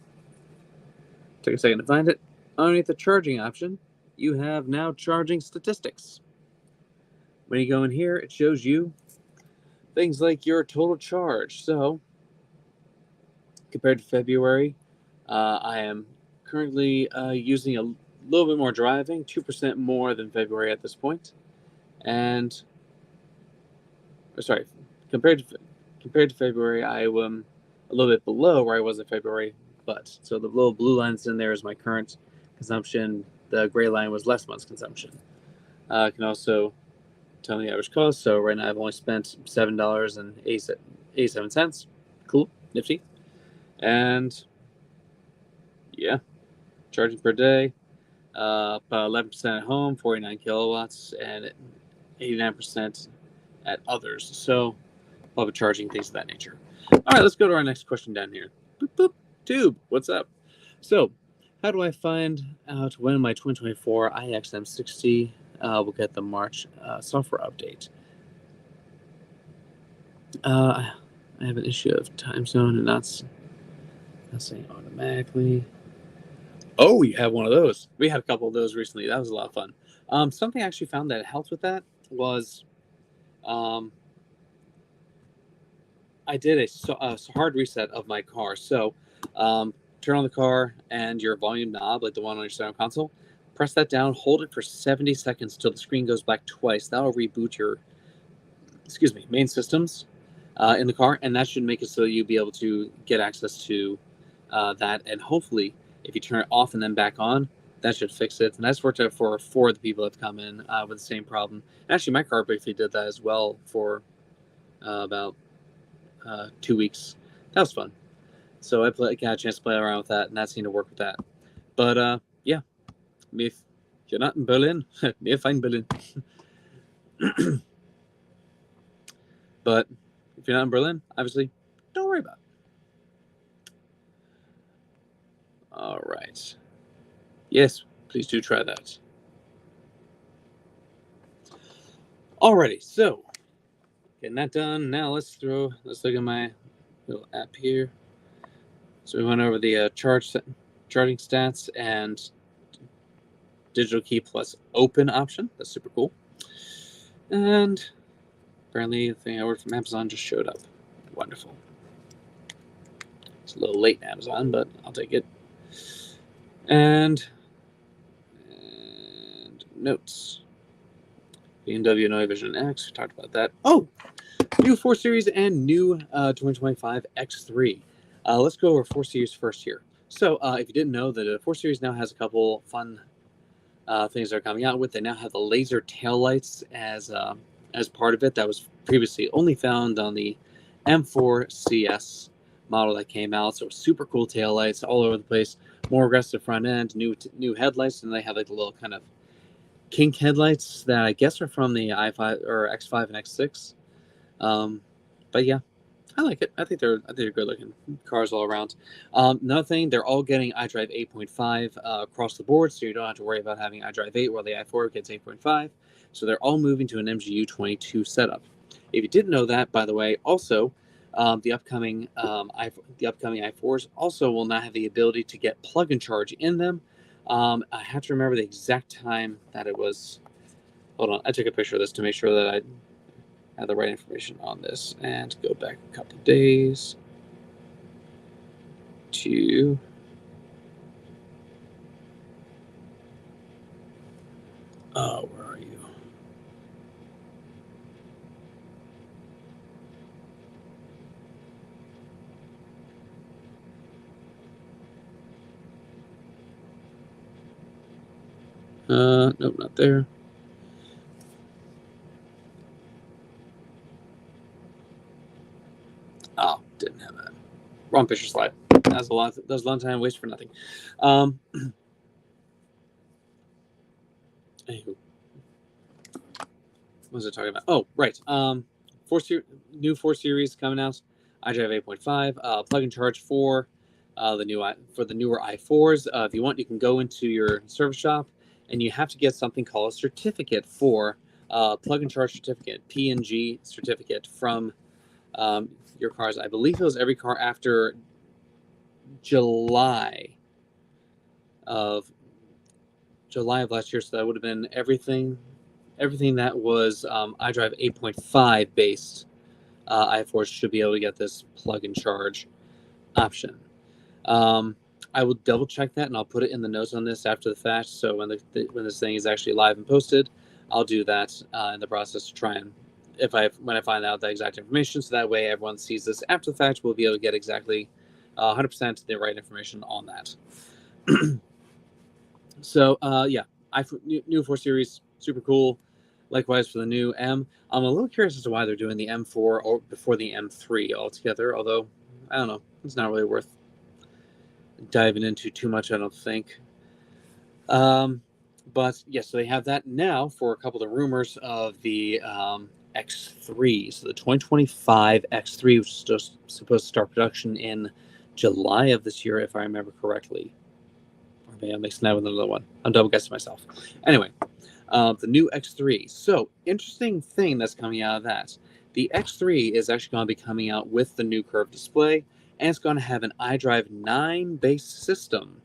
take a second to find it. Underneath the charging option, you have now charging statistics. When you go in here, it shows you things like your total charge. So, compared to February, I am currently using a little bit more driving, 2% more than February at this point. And, compared to February, I am a little bit below where I was in February. But so the little blue lines in there is my current consumption. The gray line was last month's consumption. I can also tell me the average cost. So right now I've only spent $7.87. Cool, nifty. And yeah, charging per day, about 11% at home, 49 kilowatts, and 89% at others. So public charging, things of that nature. All right, let's go to our next question down here. Boop, boop. Tube, what's up? So, how do I find out when my 2024 iXM60 will get the March software update? I have an issue of time zone and not saying automatically. Oh, you have one of those. We had a couple of those recently. That was a lot of fun. Something I actually found that helped with that was I did a hard reset of my car. So, turn on the car and your volume knob, like the one on your center console. Press that down, hold it for 70 seconds till the screen goes black twice. That'll reboot your, main systems in the car, and that should make it so you'll be able to get access to that. And hopefully, if you turn it off and then back on, that should fix it. And that's worked out for 4 of the people that have come in with the same problem. And actually, my car briefly did that as well for about 2 weeks. That was fun. So I got a chance to play around with that, and that seemed to work with that. But yeah, if you're not in Berlin, mir fein Berlin. But if you're not in Berlin, obviously, don't worry about it. All right. Yes, please do try that. Alrighty, so getting that done. Now let's look at my little app here. So we went over the charging stats and digital key plus open option. That's super cool. And apparently the thing I ordered from Amazon just showed up. Wonderful. It's a little late in Amazon, but I'll take it. And notes. BMW NEUE Vision X. We talked about that. Oh, new 4 Series and new 2025 X3. Let's go over 4 Series first here. So if you didn't know, the 4 Series now has a couple fun things they're coming out with. They now have the laser taillights as part of it. That was previously only found on the M4 CS model that came out. So super cool taillights all over the place. more aggressive front end, new headlights, and they have like the little kind of kink headlights that I guess are from the i5 or X5 and X6. But yeah, I like it. I think they're good looking cars all around. Another thing, they're all getting iDrive 8.5 across the board, so you don't have to worry about having iDrive 8 while the i4 gets 8.5. So they're all moving to an MGU 22 setup. If you didn't know that, by the way, also the upcoming i4s also will not have the ability to get plug and charge in them. I have to remember the exact time that it was. Hold on, I took a picture of this to make sure that I have the right information on this, and go back a couple of days to where are you? Nope, not there. Oh, didn't have that. Wrong picture slide. That was a long time waste for nothing. Anywho. What was I talking about? Oh, right. New 4 Series coming out. iDrive 8.5. Plug and charge for the newer i4s. If you want, you can go into your service shop, and you have to get something called a certificate for plug and charge certificate, P&G certificate from your cars. I believe it was every car after July of last year, so that would have been everything that was iDrive 8.5 based i4s should be able to get this plug and charge option. I will double check that, and I'll put it in the notes on this after the fact. So when this thing is actually live and posted, I'll do that in the process to try and when I find out the exact information, so that way everyone sees this after the fact, we'll be able to get exactly 100% the right information on that. So yeah, new 4 Series, super cool. Likewise for the new M. I'm a little curious as to why they're doing the M4 or before the M3 altogether, although I don't know, it's not really worth diving into too much, I don't think. But yes, so they have that now for a couple of rumors of the X3. So the 2025 X3, which is just supposed to start production in July of this year, if I remember correctly. Or maybe I'm mixing that with another one. I'm double guessing myself. Anyway, the new X3. So, interesting thing that's coming out of that. The X3 is actually going to be coming out with the new curved display, and it's going to have an iDrive 9 based system,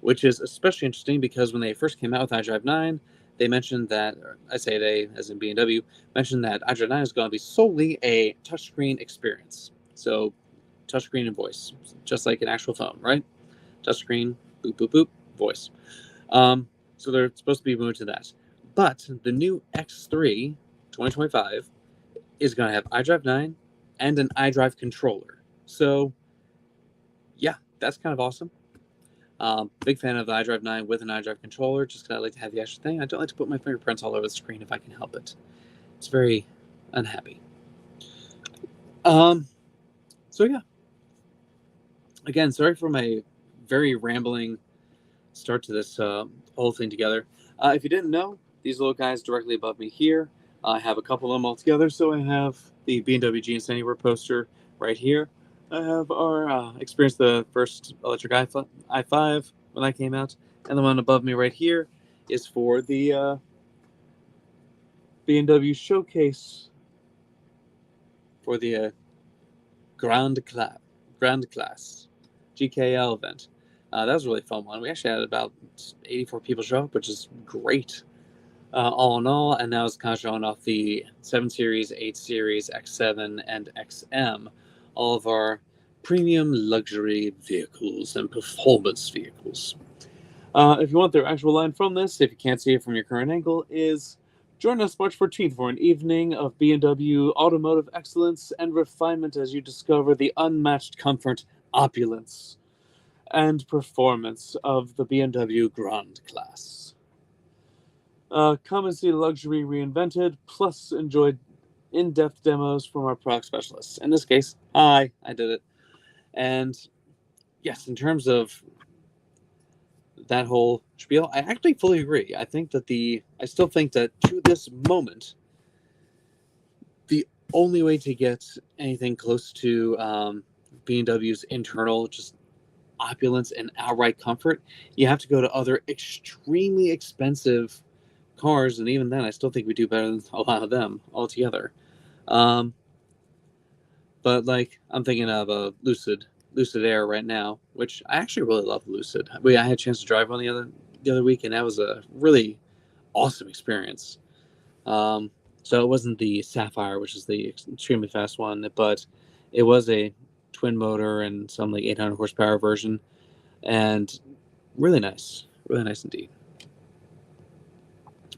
which is especially interesting because when they first came out with iDrive 9, they mentioned that, or I say they, as in BMW, mentioned that iDrive 9 is going to be solely a touchscreen experience. So, touchscreen and voice, just like an actual phone, right? Touchscreen, boop, boop, boop, voice. So they're supposed to be moving to that. But the new X3 2025 is going to have iDrive 9 and an iDrive controller. So, yeah, that's kind of awesome. Big fan of the iDrive 9 with an iDrive controller, just because I like to have the extra thing. I don't like to put my fingerprints all over the screen if I can help it. It's very unhappy. So, yeah. Again, sorry for my very rambling start to this whole thing together. If you didn't know, these little guys directly above me here, I have a couple of them all together. So I have the BMW GS Anywhere poster right here. I have our experience the first electric i5 when that came out, and the one above me right here is for the BMW showcase for the Grand Class GKL event. That was a really fun one. We actually had about 84 people show up, which is great. All in all, and now it's kind of showing off the 7 Series, 8 Series, X7, and XM, all of our premium luxury vehicles and performance vehicles. If you want their actual line from this, if you can't see it from your current angle, is join us March 14th for an evening of BMW automotive excellence and refinement as you discover the unmatched comfort, opulence, and performance of the BMW Grand Class. Come and see luxury reinvented, plus enjoy in-depth demos from our product specialists. In this case, I did it. And yes, in terms of that whole spiel, I actually fully agree. I still think that to this moment, the only way to get anything close to BMW's internal just opulence and outright comfort, you have to go to other extremely expensive cars, and even then, I still think we do better than a lot of them altogether. But like, I'm thinking of a Lucid Air right now, which I actually really love. Lucid. I had a chance to drive one the other week, and that was a really awesome experience. So it wasn't the Sapphire, which is the extremely fast one, but it was a twin motor and some like 800 horsepower version, and really nice indeed.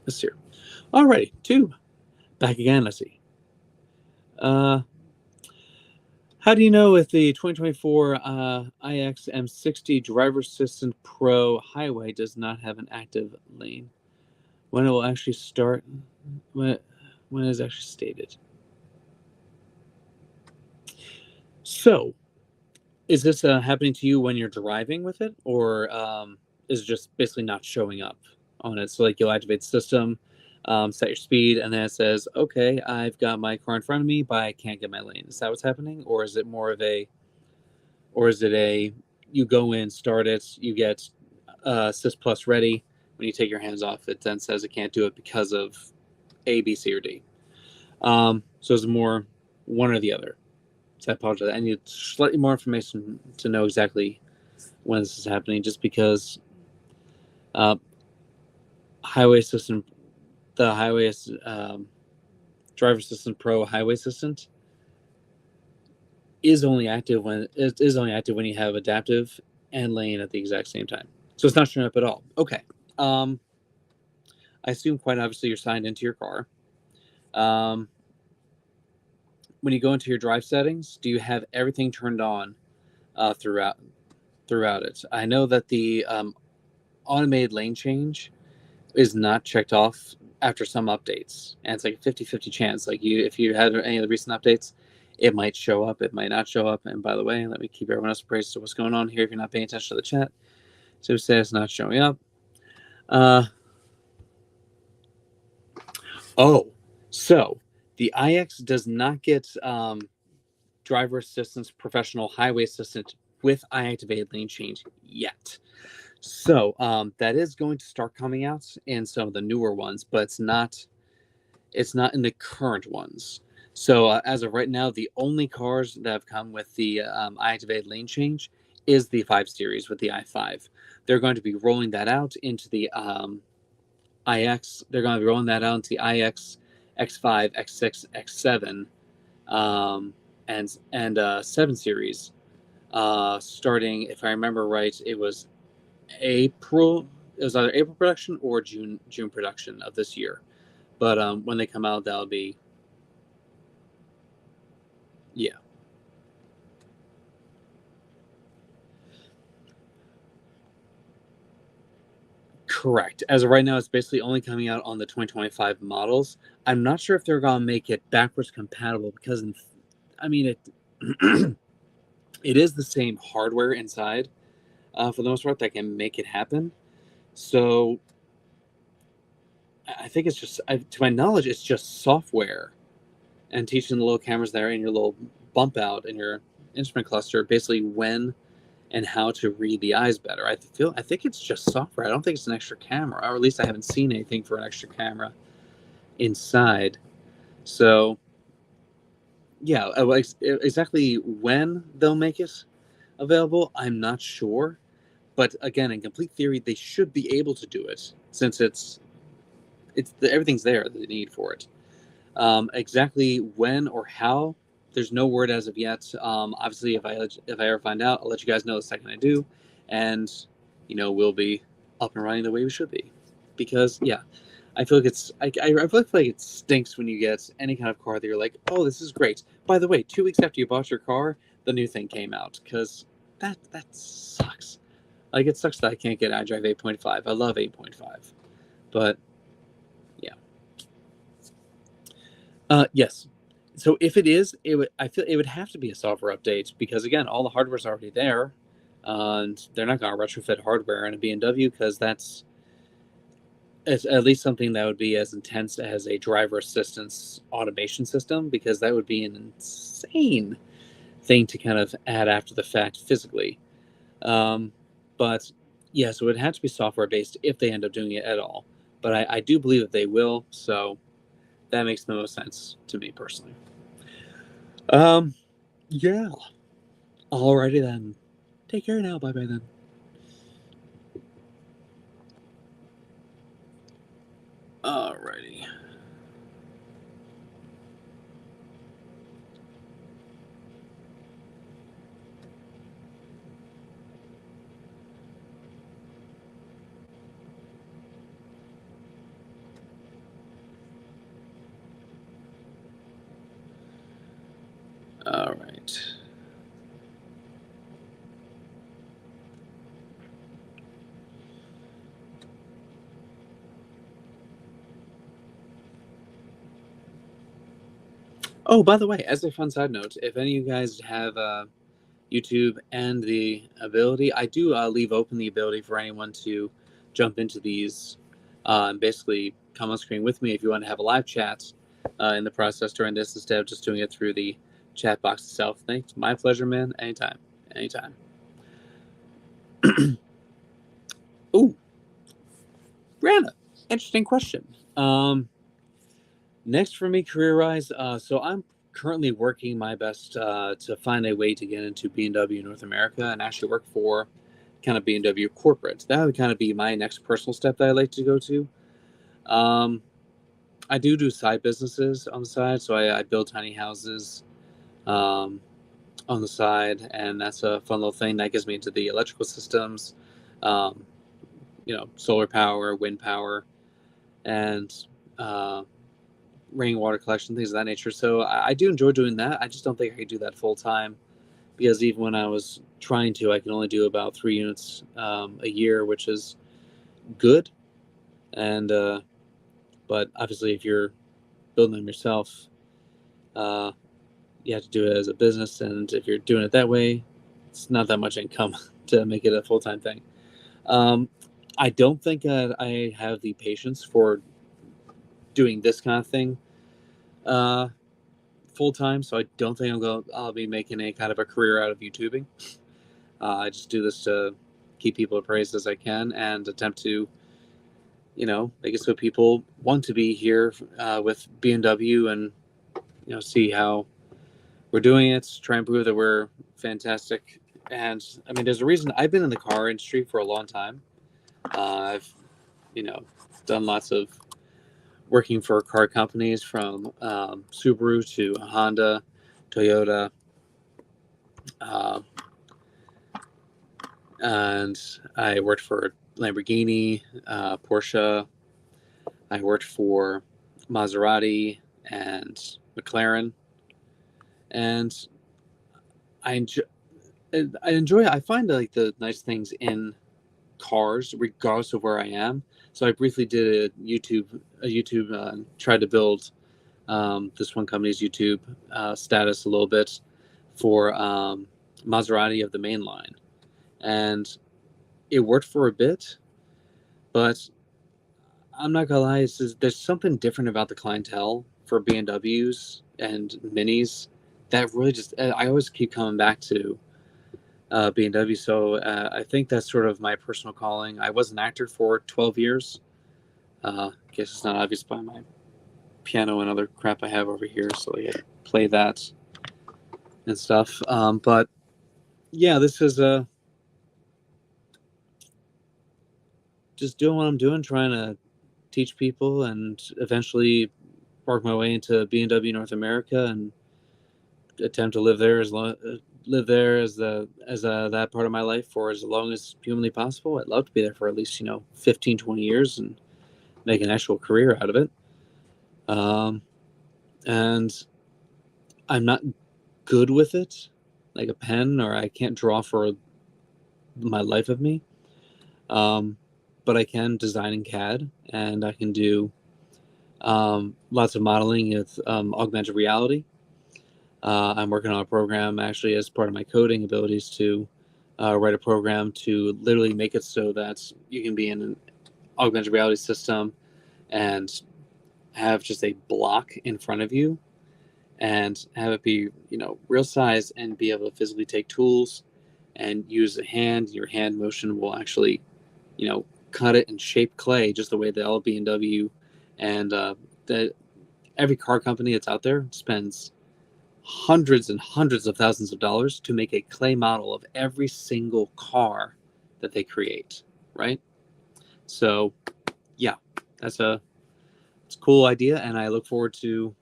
Let's see. Alrighty, two back again. Let's see. How do you know if the 2024 iX M60 Driver Assistant Pro Highway does not have an active lane? When it will actually start? When it is actually stated? So, is this happening to you when you're driving with it, or is it just basically not showing up on it? So, like, you'll activate the system, set your speed, and then it says, okay, I've got my car in front of me, but I can't get my lane. Is that what's happening? Or is it you go in, start it, you get Assist Plus ready. When you take your hands off, it then says it can't do it because of A, B, C, or D. So it's more one or the other. So I apologize. I need slightly more information to know exactly when this is happening, just because Highway Assistant, the Highway Driver Assistant Pro Highway Assistant is only active when you have adaptive and lane at the exact same time. So it's not showing up at all. Okay. I assume quite obviously you're signed into your car. When you go into your drive settings, do you have everything turned on throughout it? I know that the automated lane change is not checked off after some updates, and it's like a 50-50 chance. Like, if you had any of the recent updates, it might show up, it might not show up. And by the way, let me keep everyone else appraised to what's going on here if you're not paying attention to the chat. So say it's not showing up. So the iX does not get driver assistance professional highway assistant with iActivated lane change yet. So that is going to start coming out in some of the newer ones, but it's not in the current ones. So as of right now, the only cars that have come with the iActivated lane change is the 5 Series with the i5. They're going to be rolling that out into the iX. They're going to be rolling that out into the iX, X5, X6, X7, and 7 Series. Starting, if I remember right, it was April. It was either April production or June production of this year. But when they come out, that'll be, yeah. Correct. As of right now, it's basically only coming out on the 2025 models. I'm not sure if they're going to make it backwards compatible because, it it is the same hardware inside for the most part that can make it happen. So I think it's just, to my knowledge, it's just software and teaching the little cameras there in your little bump out in your instrument cluster, basically when and how to read the eyes better. I think it's just software. I don't think it's an extra camera, or at least I haven't seen anything for an extra camera inside. So yeah, exactly when they'll make it available, I'm not sure. But again, in complete theory, they should be able to do it since everything's there that they need for it. Exactly when or how, there's no word as of yet. Obviously, if I ever find out, I'll let you guys know the second I do, and we'll be up and running the way we should be. Because yeah, I feel like I feel like it stinks when you get any kind of car that you're like, oh, this is great. By the way, 2 weeks after you bought your car, the new thing came out, because that sucks. Like, it sucks that I can't get iDrive 8.5. I love 8.5, but yeah. Yes. So if it is, I feel it would have to be a software update because again, all the hardware's already there. and they're not going to retrofit hardware in a BMW because that's it's at least something that would be as intense as a driver assistance automation system, because that would be an insane thing to kind of add after the fact physically. But yeah, so it had to be software based if they end up doing it at all. But I do believe that they will, so that makes the most sense to me personally. Yeah. Alrighty then. Take care now. Bye bye then. Alrighty. All right. Oh, by the way, as a fun side note, if any of you guys have YouTube and the ability, I do leave open the ability for anyone to jump into these and basically come on screen with me if you want to have a live chat in the process during this instead of just doing it through the chat box itself. Thanks. My pleasure, man. Anytime. Anytime. Ooh, Brianna, interesting question. Next for me, career-wise, so I'm currently working my best to find a way to get into BMW North America and actually work for kind of BMW corporate. That would kind of be my next personal step that I'd like to go to. Um, I do side businesses on the side, so I build tiny houses um, on the side, and that's a fun little thing that gets me into the electrical systems, um, solar power, wind power, and rainwater collection, things of that nature. So I do enjoy doing that. I just don't think I could do that full time, because even when I was trying to, I can only do about 3 units a year, which is good. And but obviously, if you're building them yourself, uh, you have to do it as a business, and if you're doing it that way, it's not that much income to make it a full time thing. I don't think that I have the patience for doing this kind of thing full time, so I don't think I'll be making a kind of a career out of YouTubing. I just do this to keep people appraised as I can and attempt to, make it so people want to be here with BMW and see how we're doing it. Try and prove that we're fantastic. And I mean, there's a reason I've been in the car industry for a long time. I've done lots of working for car companies from Subaru to Honda, Toyota, uh, and I worked for Lamborghini, Porsche. I worked for Maserati and McLaren, and I enjoy. I find like the nice things in cars, regardless of where I am. So I briefly did a YouTube tried to build this one company's YouTube status a little bit for Maserati of the main line, and it worked for a bit, but I'm not gonna lie, there's something different about the clientele for BMWs and Minis that really just I always keep coming back to BMW. So I think that's sort of my personal calling. I was an actor for 12 years. Guess it's not obvious by my piano and other crap I have over here, so I play that and stuff. But yeah, this is just doing what I'm doing, trying to teach people and eventually work my way into BMW North America and attempt to live there as that part of my life for as long as humanly possible. I'd love to be there for at least 15, 20 years and make an actual career out of it. And I'm not good with it like a pen, or I can't draw for my life of me. But I can design in CAD, and I can do lots of modeling with augmented reality. I'm working on a program actually as part of my coding abilities to write a program to literally make it so that you can be in an augmented reality system and have just a block in front of you and have it be, real size and be able to physically take tools and use a hand. Your hand motion will actually, cut it and shape clay just the way the BMW and every car company that's out there spends hundreds and hundreds of thousands of dollars to make a clay model of every single car that they create, right? So, yeah, it's a cool idea, and I look forward to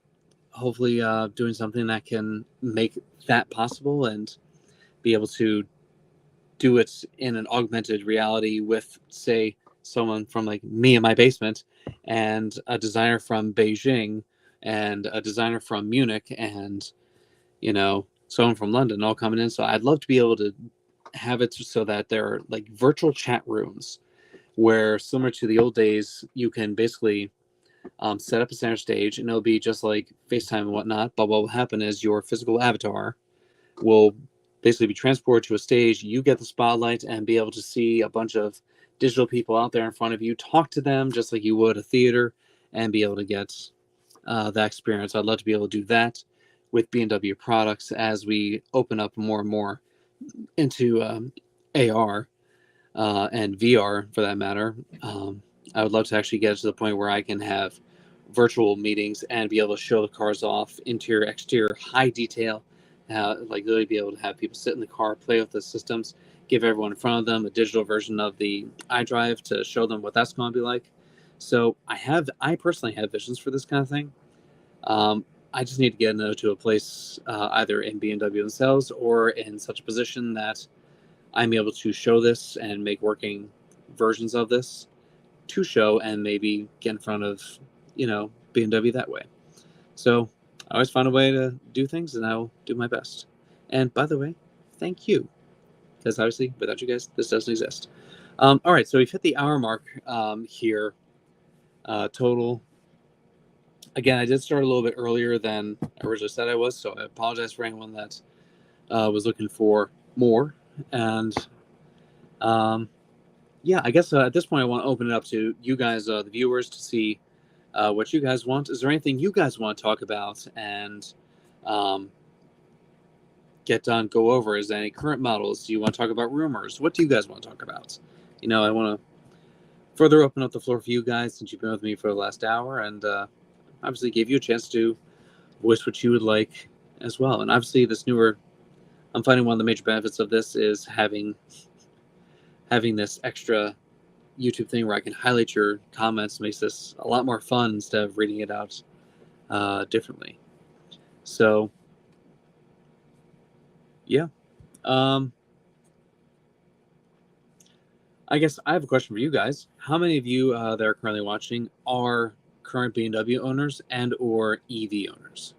hopefully doing something that can make that possible and be able to do it in an augmented reality with, say, someone from like me in my basement and a designer from Beijing and a designer from Munich and someone from London all coming in. So I'd love to be able to have it so that there are like virtual chat rooms where, similar to the old days, you can basically set up a center stage and it'll be just like FaceTime and whatnot. But what will happen is your physical avatar will basically be transported to a stage. You get the spotlight and be able to see a bunch of digital people out there in front of you, talk to them just like you would a theater, and be able to get that experience. I'd love to be able to do that with BMW products as we open up more and more into AR and VR for that matter. I would love to actually get to the point where I can have virtual meetings and be able to show the cars off, interior, exterior, high detail, like literally be able to have people sit in the car, play with the systems, give everyone in front of them a digital version of the iDrive to show them what that's going to be like. So I personally have visions for this kind of thing. I just need to get to a place either in BMW themselves or in such a position that I'm able to show this and make working versions of this to show and maybe get in front of, BMW that way. So I always find a way to do things and I'll do my best. And by the way, thank you. Because obviously without you guys, this doesn't exist. All right, so we've hit the hour mark here total. Again, I did start a little bit earlier than I originally said I was, so I apologize for anyone that was looking for more. And yeah, I guess at this point I want to open it up to you guys, the viewers, to see what you guys want. Is there anything you guys want to talk about and go over? Is there any current models? Do you want to talk about rumors? What do you guys want to talk about? I want to further open up the floor for you guys since you've been with me for the last hour and obviously gave you a chance to voice what you would like as well. And obviously I'm finding one of the major benefits of this is having this extra YouTube thing where I can highlight your comments. Makes this a lot more fun instead of reading it out differently. So yeah. I guess I have a question for you guys. How many of you that are currently watching are current BMW owners and or EV owners?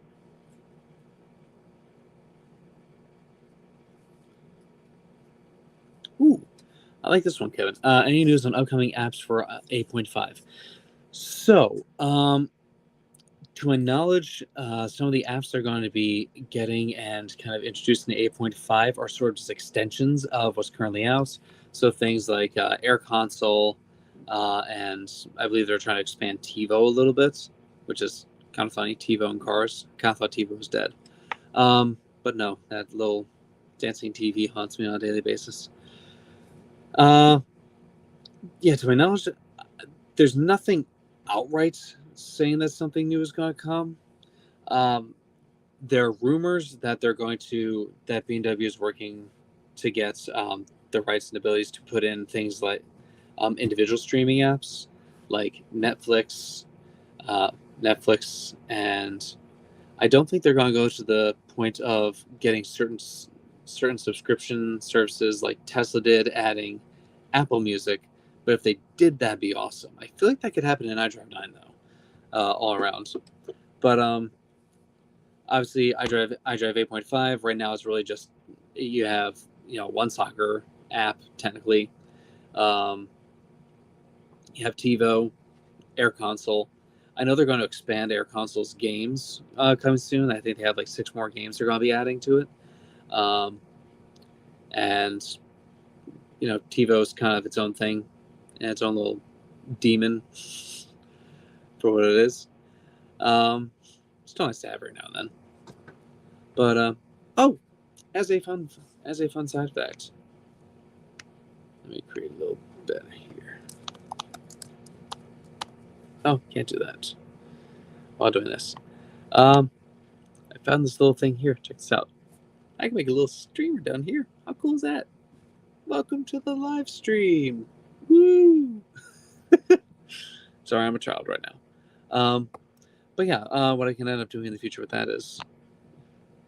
Ooh, I like this one, Kevin. Any news on upcoming apps for 8.5? So, to my knowledge, some of the apps they're going to be getting and kind of introducing to 8.5 are sort of just extensions of what's currently out. So things like Air Console, and I believe they're trying to expand TiVo a little bit, which is kind of funny. TiVo in cars. Kind of thought TiVo was dead. But no, that little dancing TV haunts me on a daily basis. Yeah, to my knowledge, there's nothing outright saying that something new is going to come. There are rumors that that BMW is working to get the rights and abilities to put in things like individual streaming apps like Netflix, and I don't think they're going to go to the point of getting certain subscription services like Tesla did, adding Apple Music. But if they did, that'd be awesome. I feel like that could happen in iDrive 9 though, all around. But obviously, iDrive 8.5 right now is really just you have one soccer app technically. You have TiVo, Air Console. I know they're going to expand Air Console's games coming soon. I think they have like 6 more games they're going to be adding to it. And TiVo's kind of its own thing and its own little demon for what it is. Still nice to have every now and then. But as a fun side fact, let me create a little bit here. Oh, can't do that while doing this. I found this little thing here. Check this out. I can make a little streamer down here. How cool is that? Welcome to the live stream. Woo! Sorry, I'm a child right now. But yeah, what I can end up doing in the future with that is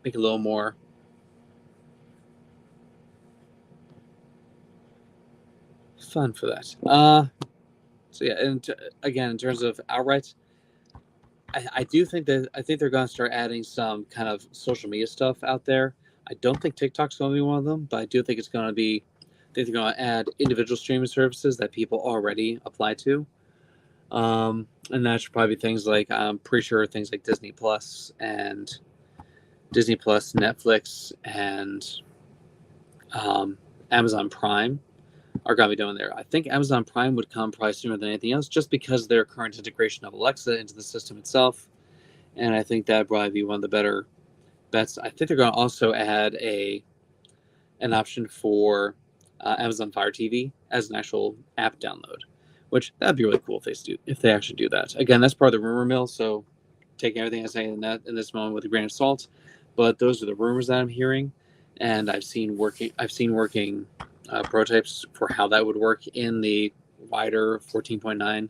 make a little more fun for that. So yeah, and again, in terms of outright, I think they're going to start adding some kind of social media stuff out there. I don't think TikTok's going to be one of them, but I do think it's going to be. I think they're going to add individual streaming services that people already apply to. And that should probably be things like, I'm pretty sure things like Disney Plus, Netflix, and Amazon Prime are going to be doing there. I think Amazon Prime would come probably sooner than anything else, just because their current integration of Alexa into the system itself. And I think that'd probably be one of the better bets. I think they're going to also add an option for Amazon Fire TV as an actual app download, which that'd be really cool if they actually do that. Again, that's part of the rumor mill, so take everything I say in this moment with a grain of salt. But those are the rumors that I'm hearing, and I've seen working prototypes for how that would work in the wider 14.9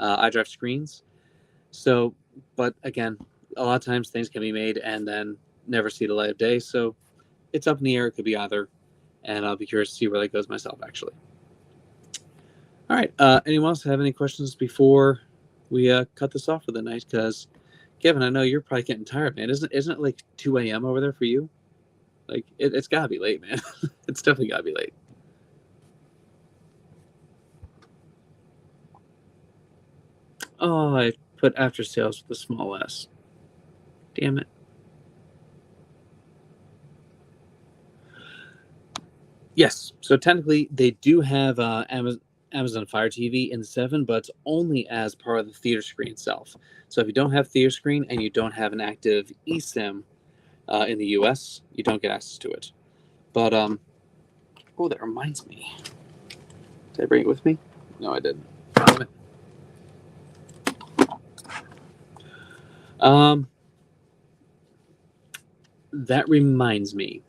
iDrive screens. So, but again, a lot of times things can be made and then never see the light of day. So it's up in the air. It could be either, and I'll be curious to see where that goes myself, actually. All right. Anyone else have any questions before we cut this off for the night? Because Kevin, I know you're probably getting tired, man. Isn't it like 2 a.m. over there for you? Like it's gotta be late, man. It's definitely gotta be late. Oh, I put after sales with a small s. Damn it. Yes. So technically, they do have Amazon Fire TV in the 7, but it's only as part of the theater screen itself. So if you don't have theater screen and you don't have an active eSIM in the US, you don't get access to it. But oh, that reminds me. Did I bring it with me? No, I didn't. Damn it. That reminds me.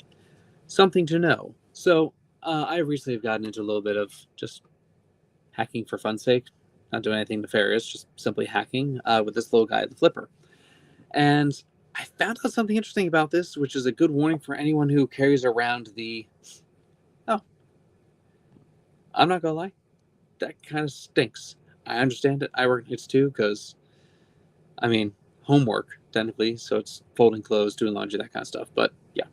Something to know. So I recently have gotten into a little bit of just hacking for fun's sake. Not doing anything nefarious, just simply hacking with this little guy, the Flipper. And I found out something interesting about this, which is a good warning for anyone who carries around the... Oh. I'm not going to lie. That kind of stinks. I understand it. I work nights too, because, I mean, homework, technically. So it's folding clothes, doing laundry, that kind of stuff. But, yeah.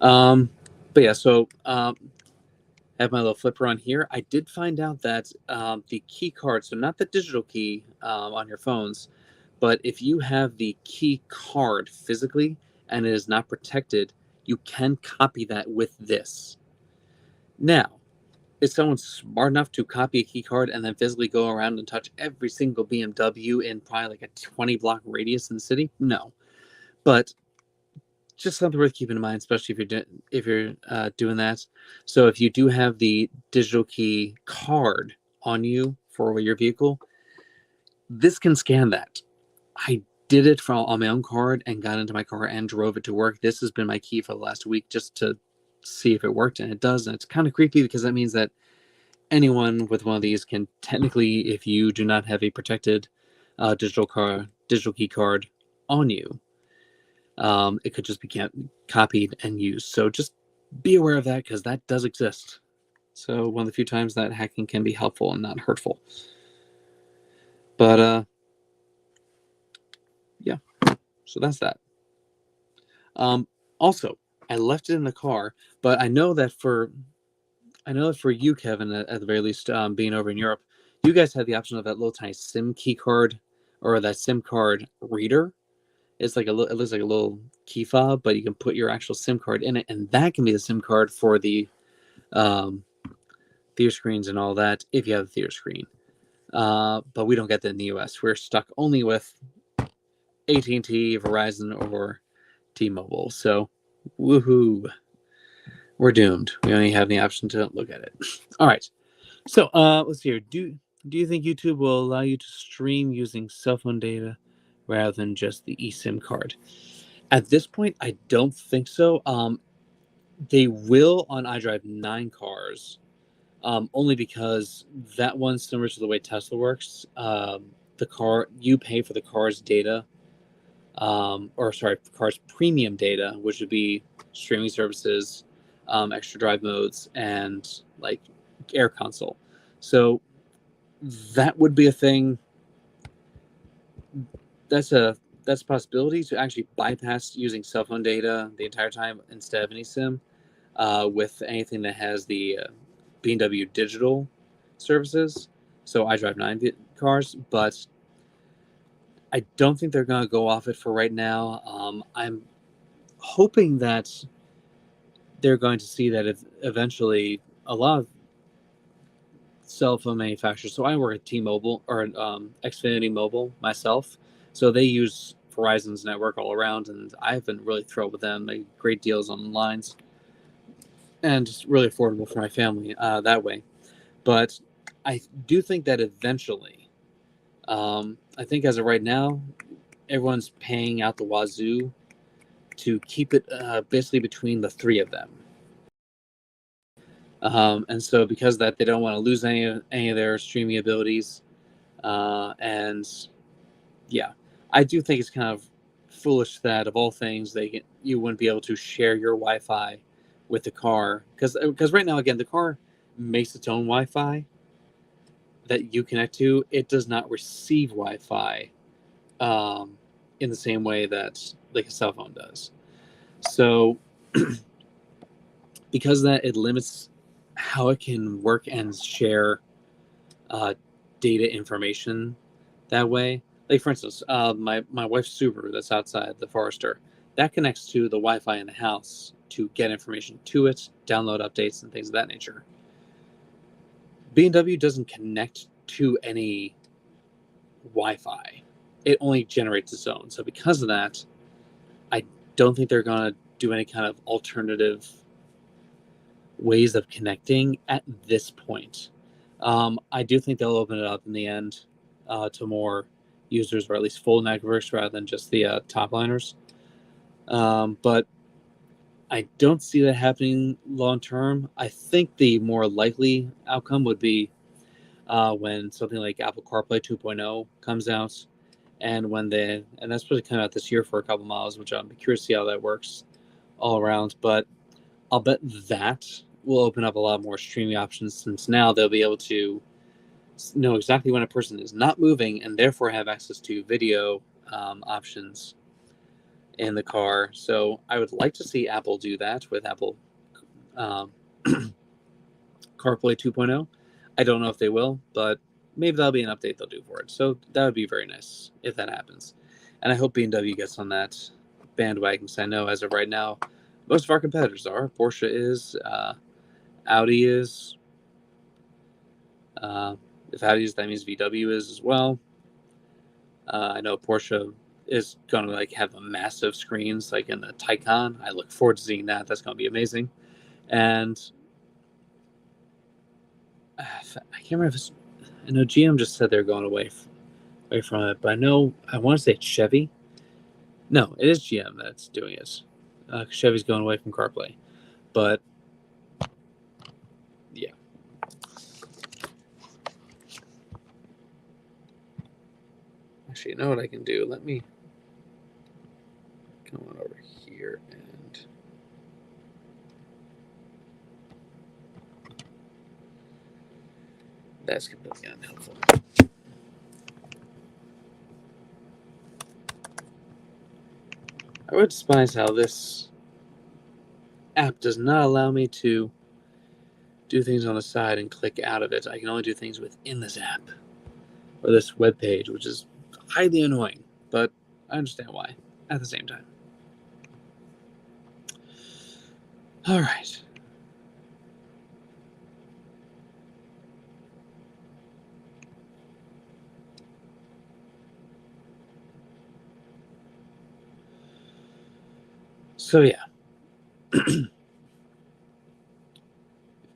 But yeah, so I have my little Flipper on here. I did find out that the key card, so not the digital key on your phones, but if you have the key card physically and it is not protected, you can copy that with this. Now, is someone smart enough to copy a key card and then physically go around and touch every single BMW in probably like a 20-block radius in the city? No. But just something worth keeping in mind, especially if you're doing that. So if you do have the digital key card on you for your vehicle, this can scan that. I did it on my own card and got into my car and drove it to work. This has been my key for the last week just to see if it worked, and it does. And it's kind of creepy because that means that anyone with one of these can technically, if you do not have a protected digital key card on you, it could just be copied and used. So just be aware of that, because that does exist. So one of the few times that hacking can be helpful and not hurtful. But yeah, so that's that. Also, I left it in the car, but I know that for you, Kevin, at the very least, being over in Europe, you guys had the option of that little tiny SIM key card or that SIM card reader. It's like it looks like a little key fob, but you can put your actual SIM card in it, and that can be the SIM card for the theater screens and all that if you have a theater screen. But we don't get that in the US. We're stuck only with AT&T, Verizon, or T-Mobile. So, woohoo, we're doomed. We only have the option to look at it. All right. So, let's see here. Do you think YouTube will allow you to stream using cell phone data rather than just the eSIM card? At this point, I don't think so. They will on iDrive 9 cars, only because that one's similar to the way Tesla works. The car, you pay for the car's data, the car's premium data, which would be streaming services, extra drive modes, and like Air Console. So that would be a thing. That's a possibility to actually bypass using cell phone data the entire time instead of any SIM with anything that has the BMW digital services. So iDrive 9 cars, but I don't think they're going to go off it for right now. I'm hoping that they're going to see that if eventually a lot of cell phone manufacturers. So I work at T-Mobile or Xfinity Mobile myself. So they use Verizon's network all around, and I've been really thrilled with them. They get great deals on lines, and just really affordable for my family that way. But I do think that eventually, I think as of right now, everyone's paying out the wazoo to keep it basically between the three of them. And so because of that, they don't want to lose any of their streaming abilities. And yeah, I do think it's kind of foolish that of all things, you wouldn't be able to share your Wi-Fi with the car. Because right now, again, the car makes its own Wi-Fi that you connect to. It does not receive Wi-Fi in the same way that like a cell phone does. So because of that, it limits how it can work and share data information that way. Like for instance, my wife's Subaru that's outside the Forester, that connects to the Wi-Fi in the house to get information to it, download updates and things of that nature. BMW doesn't connect to any Wi-Fi. It only generates its own. So because of that, I don't think they're going to do any kind of alternative ways of connecting at this point. I do think they'll open it up in the end to more users, or at least full networks rather than just the top liners. But I don't see that happening long term. I think the more likely outcome would be when something like Apple CarPlay 2.0 comes out, and that's supposed to come out this year for a couple miles, which I'm curious to see how that works all around. But I'll bet that will open up a lot more streaming options, since now they'll be able to know exactly when a person is not moving and therefore have access to video options in the car. So I would like to see Apple do that with Apple CarPlay 2.0. I don't know if they will, but maybe that'll be an update they'll do for it. So that would be very nice if that happens. And I hope BMW gets on that bandwagon, because I know as of right now, most of our competitors are. Porsche is, Audi is. If Audi is, that means VW is as well. I know Porsche is going to like have a massive screens like in the Taycan. I look forward to seeing that. That's going to be amazing. And I can't remember if I know GM just said they're going away from it, but I want to say it's Chevy. No, it is GM that's doing it. Chevy's going away from CarPlay, but yeah. Actually, you know what I can do? Let me come on over here and that's completely unhelpful. I would despise how this app does not allow me to do things on the side and click out of it. I can only do things within this app or this web page, which is highly annoying, but I understand why. at the same time. All right. So yeah.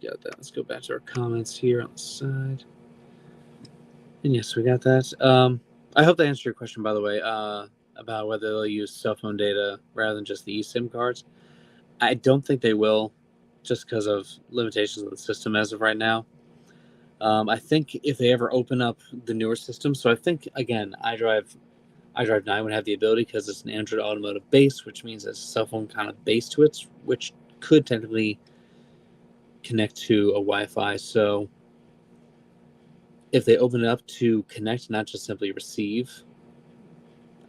Got that. Let's go back to our comments here on the side. And yes, we got that. I hope that answered your question, by the way, about whether they'll use cell phone data rather than just the eSIM cards. I don't think they will, just because of limitations of the system as of right now. I think if they ever open up the newer system, so I think, again, iDrive 9 would have the ability because it's an Android Automotive base, which means it's a cell phone kind of base to it, which could technically connect to a Wi-Fi. So if they open it up to connect, not just simply receive,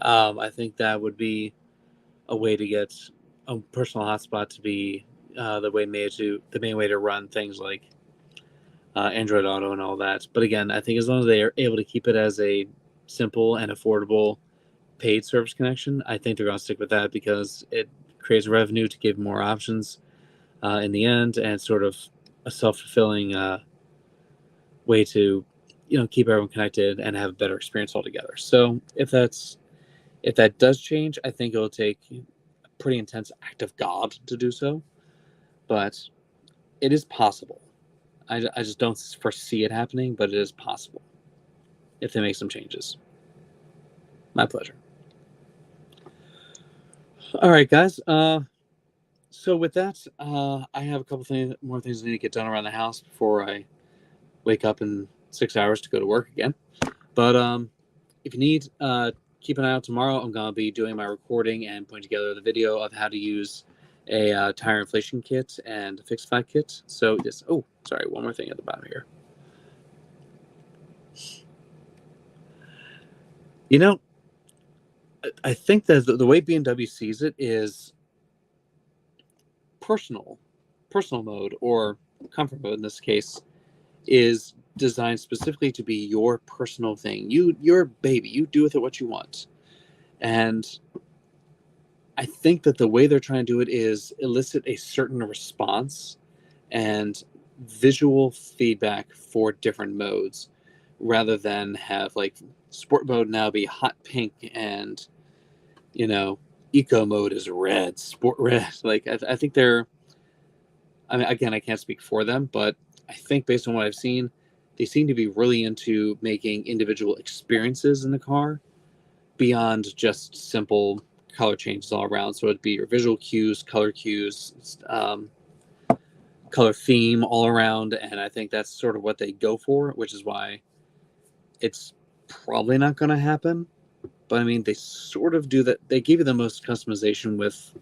I think that would be a way to get a personal hotspot to be the main way to run things like Android Auto and all that. But again, I think as long as they are able to keep it as a simple and affordable paid service connection, I think they're going to stick with that because it creates revenue to give more options in the end, and sort of a self-fulfilling way to keep everyone connected and have a better experience altogether. So if that does change, I think it'll take a pretty intense act of God to do so, but it is possible. I just don't foresee it happening, but it is possible if they make some changes. My pleasure. All right, guys. So with that, I have a couple more things I need to get done around the house before I wake up in 6 hours to go to work again. But if you need, keep an eye out tomorrow. I'm going to be doing my recording and putting together the video of how to use a tire inflation kit and a Fixify kit. So yes. Oh, sorry. One more thing at the bottom here. I think that the way BMW sees it is personal mode, or comfort mode in this case, is designed specifically to be your personal thing. Your baby. You do with it what you want. And I think that the way they're trying to do it is elicit a certain response and visual feedback for different modes, rather than have like sport mode now be hot pink and eco mode is red, sport red. Like I think they're, I mean, again, I can't speak for them, but I think based on what I've seen, they seem to be really into making individual experiences in the car beyond just simple color changes all around. So it'd be your visual cues, color theme all around. And I think that's sort of what they go for, which is why it's probably not going to happen. But I mean, they sort of do that. They give you the most customization with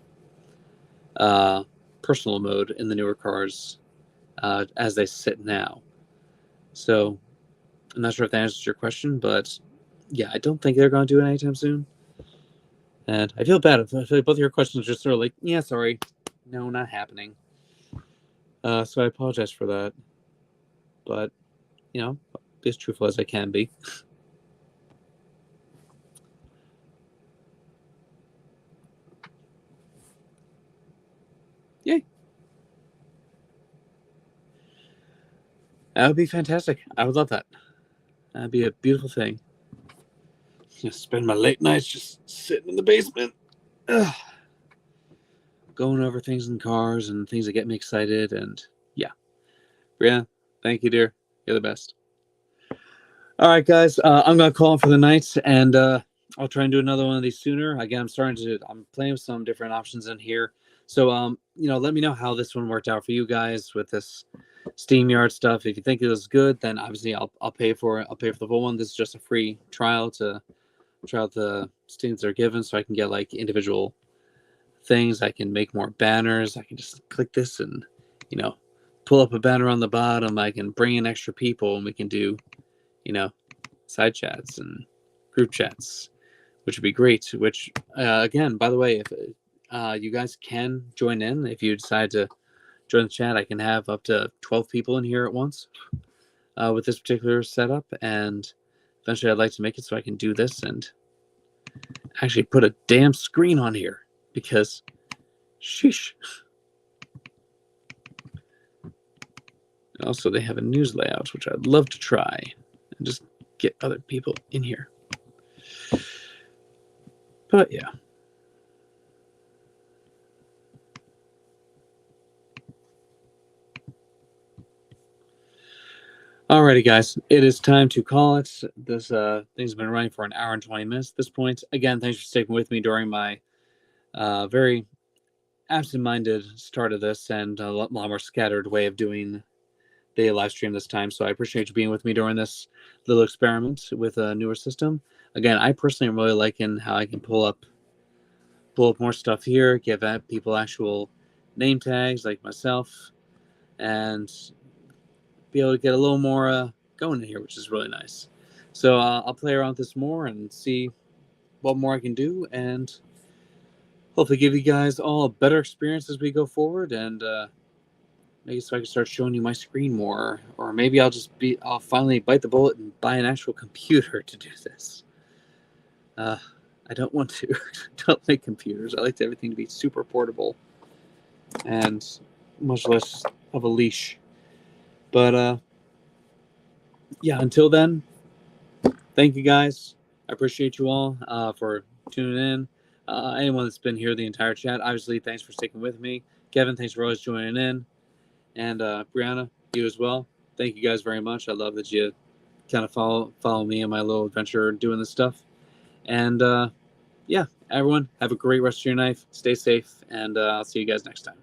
personal mode in the newer cars as they sit now. So I'm not sure if that answers your question, but yeah, I don't think they're going to do it anytime soon. And I feel bad. I feel like both of your questions are just sort of like, yeah, sorry, no, not happening. So I apologize for that. But, be as truthful as I can be. Yay. That would be fantastic. I would love that. That'd be a beautiful thing. Just spend my late nights just sitting in the basement. Ugh. Going over things in cars and things that get me excited. And yeah. Brianna, thank you, dear. You're the best. All right, guys. I'm going to call for the night, and I'll try and do another one of these sooner. Again, I'm playing with some different options in here. So, let me know how this one worked out for you guys with this SteamYard stuff. If you think it was good, then obviously I'll pay for it. I'll pay for the full one. This is just a free trial to try out the Steams they're given, so I can get like individual things. I can make more banners. I can just click this and pull up a banner on the bottom. I can bring in extra people, and we can do side chats and group chats, which would be great. Which again, by the way, if you guys can join in, if you decide to join the chat, I can have up to 12 people in here at once with this particular setup, and eventually I'd like to make it so I can do this and actually put a damn screen on here because, sheesh. Also, they have a news layout, which I'd love to try and just get other people in here. But yeah. Alrighty, guys, it is time to call it. This thing's been running for an hour and 20 minutes at this point. Again, thanks for sticking with me during my very absent-minded start of this and a lot more scattered way of doing the live stream this time. So I appreciate you being with me during this little experiment with a newer system. Again, I personally am really liking how I can pull up more stuff here, give people actual name tags like myself, and be able to get a little more going in here, which is really nice. So I'll play around with this more and see what more I can do, and hopefully give you guys all a better experience as we go forward, and maybe so I can start showing you my screen more, or maybe I'll finally bite the bullet and buy an actual computer to do this. I don't want to. Don't like computers. I like everything to be super portable and much less of a leash. But yeah, until then, thank you guys. I appreciate you all for tuning in. Anyone that's been here the entire chat, obviously, thanks for sticking with me. Kevin, thanks for always joining in. And Brianna, you as well. Thank you guys very much. I love that you kind of follow me in my little adventure doing this stuff. And yeah, everyone, have a great rest of your night. Stay safe, and I'll see you guys next time.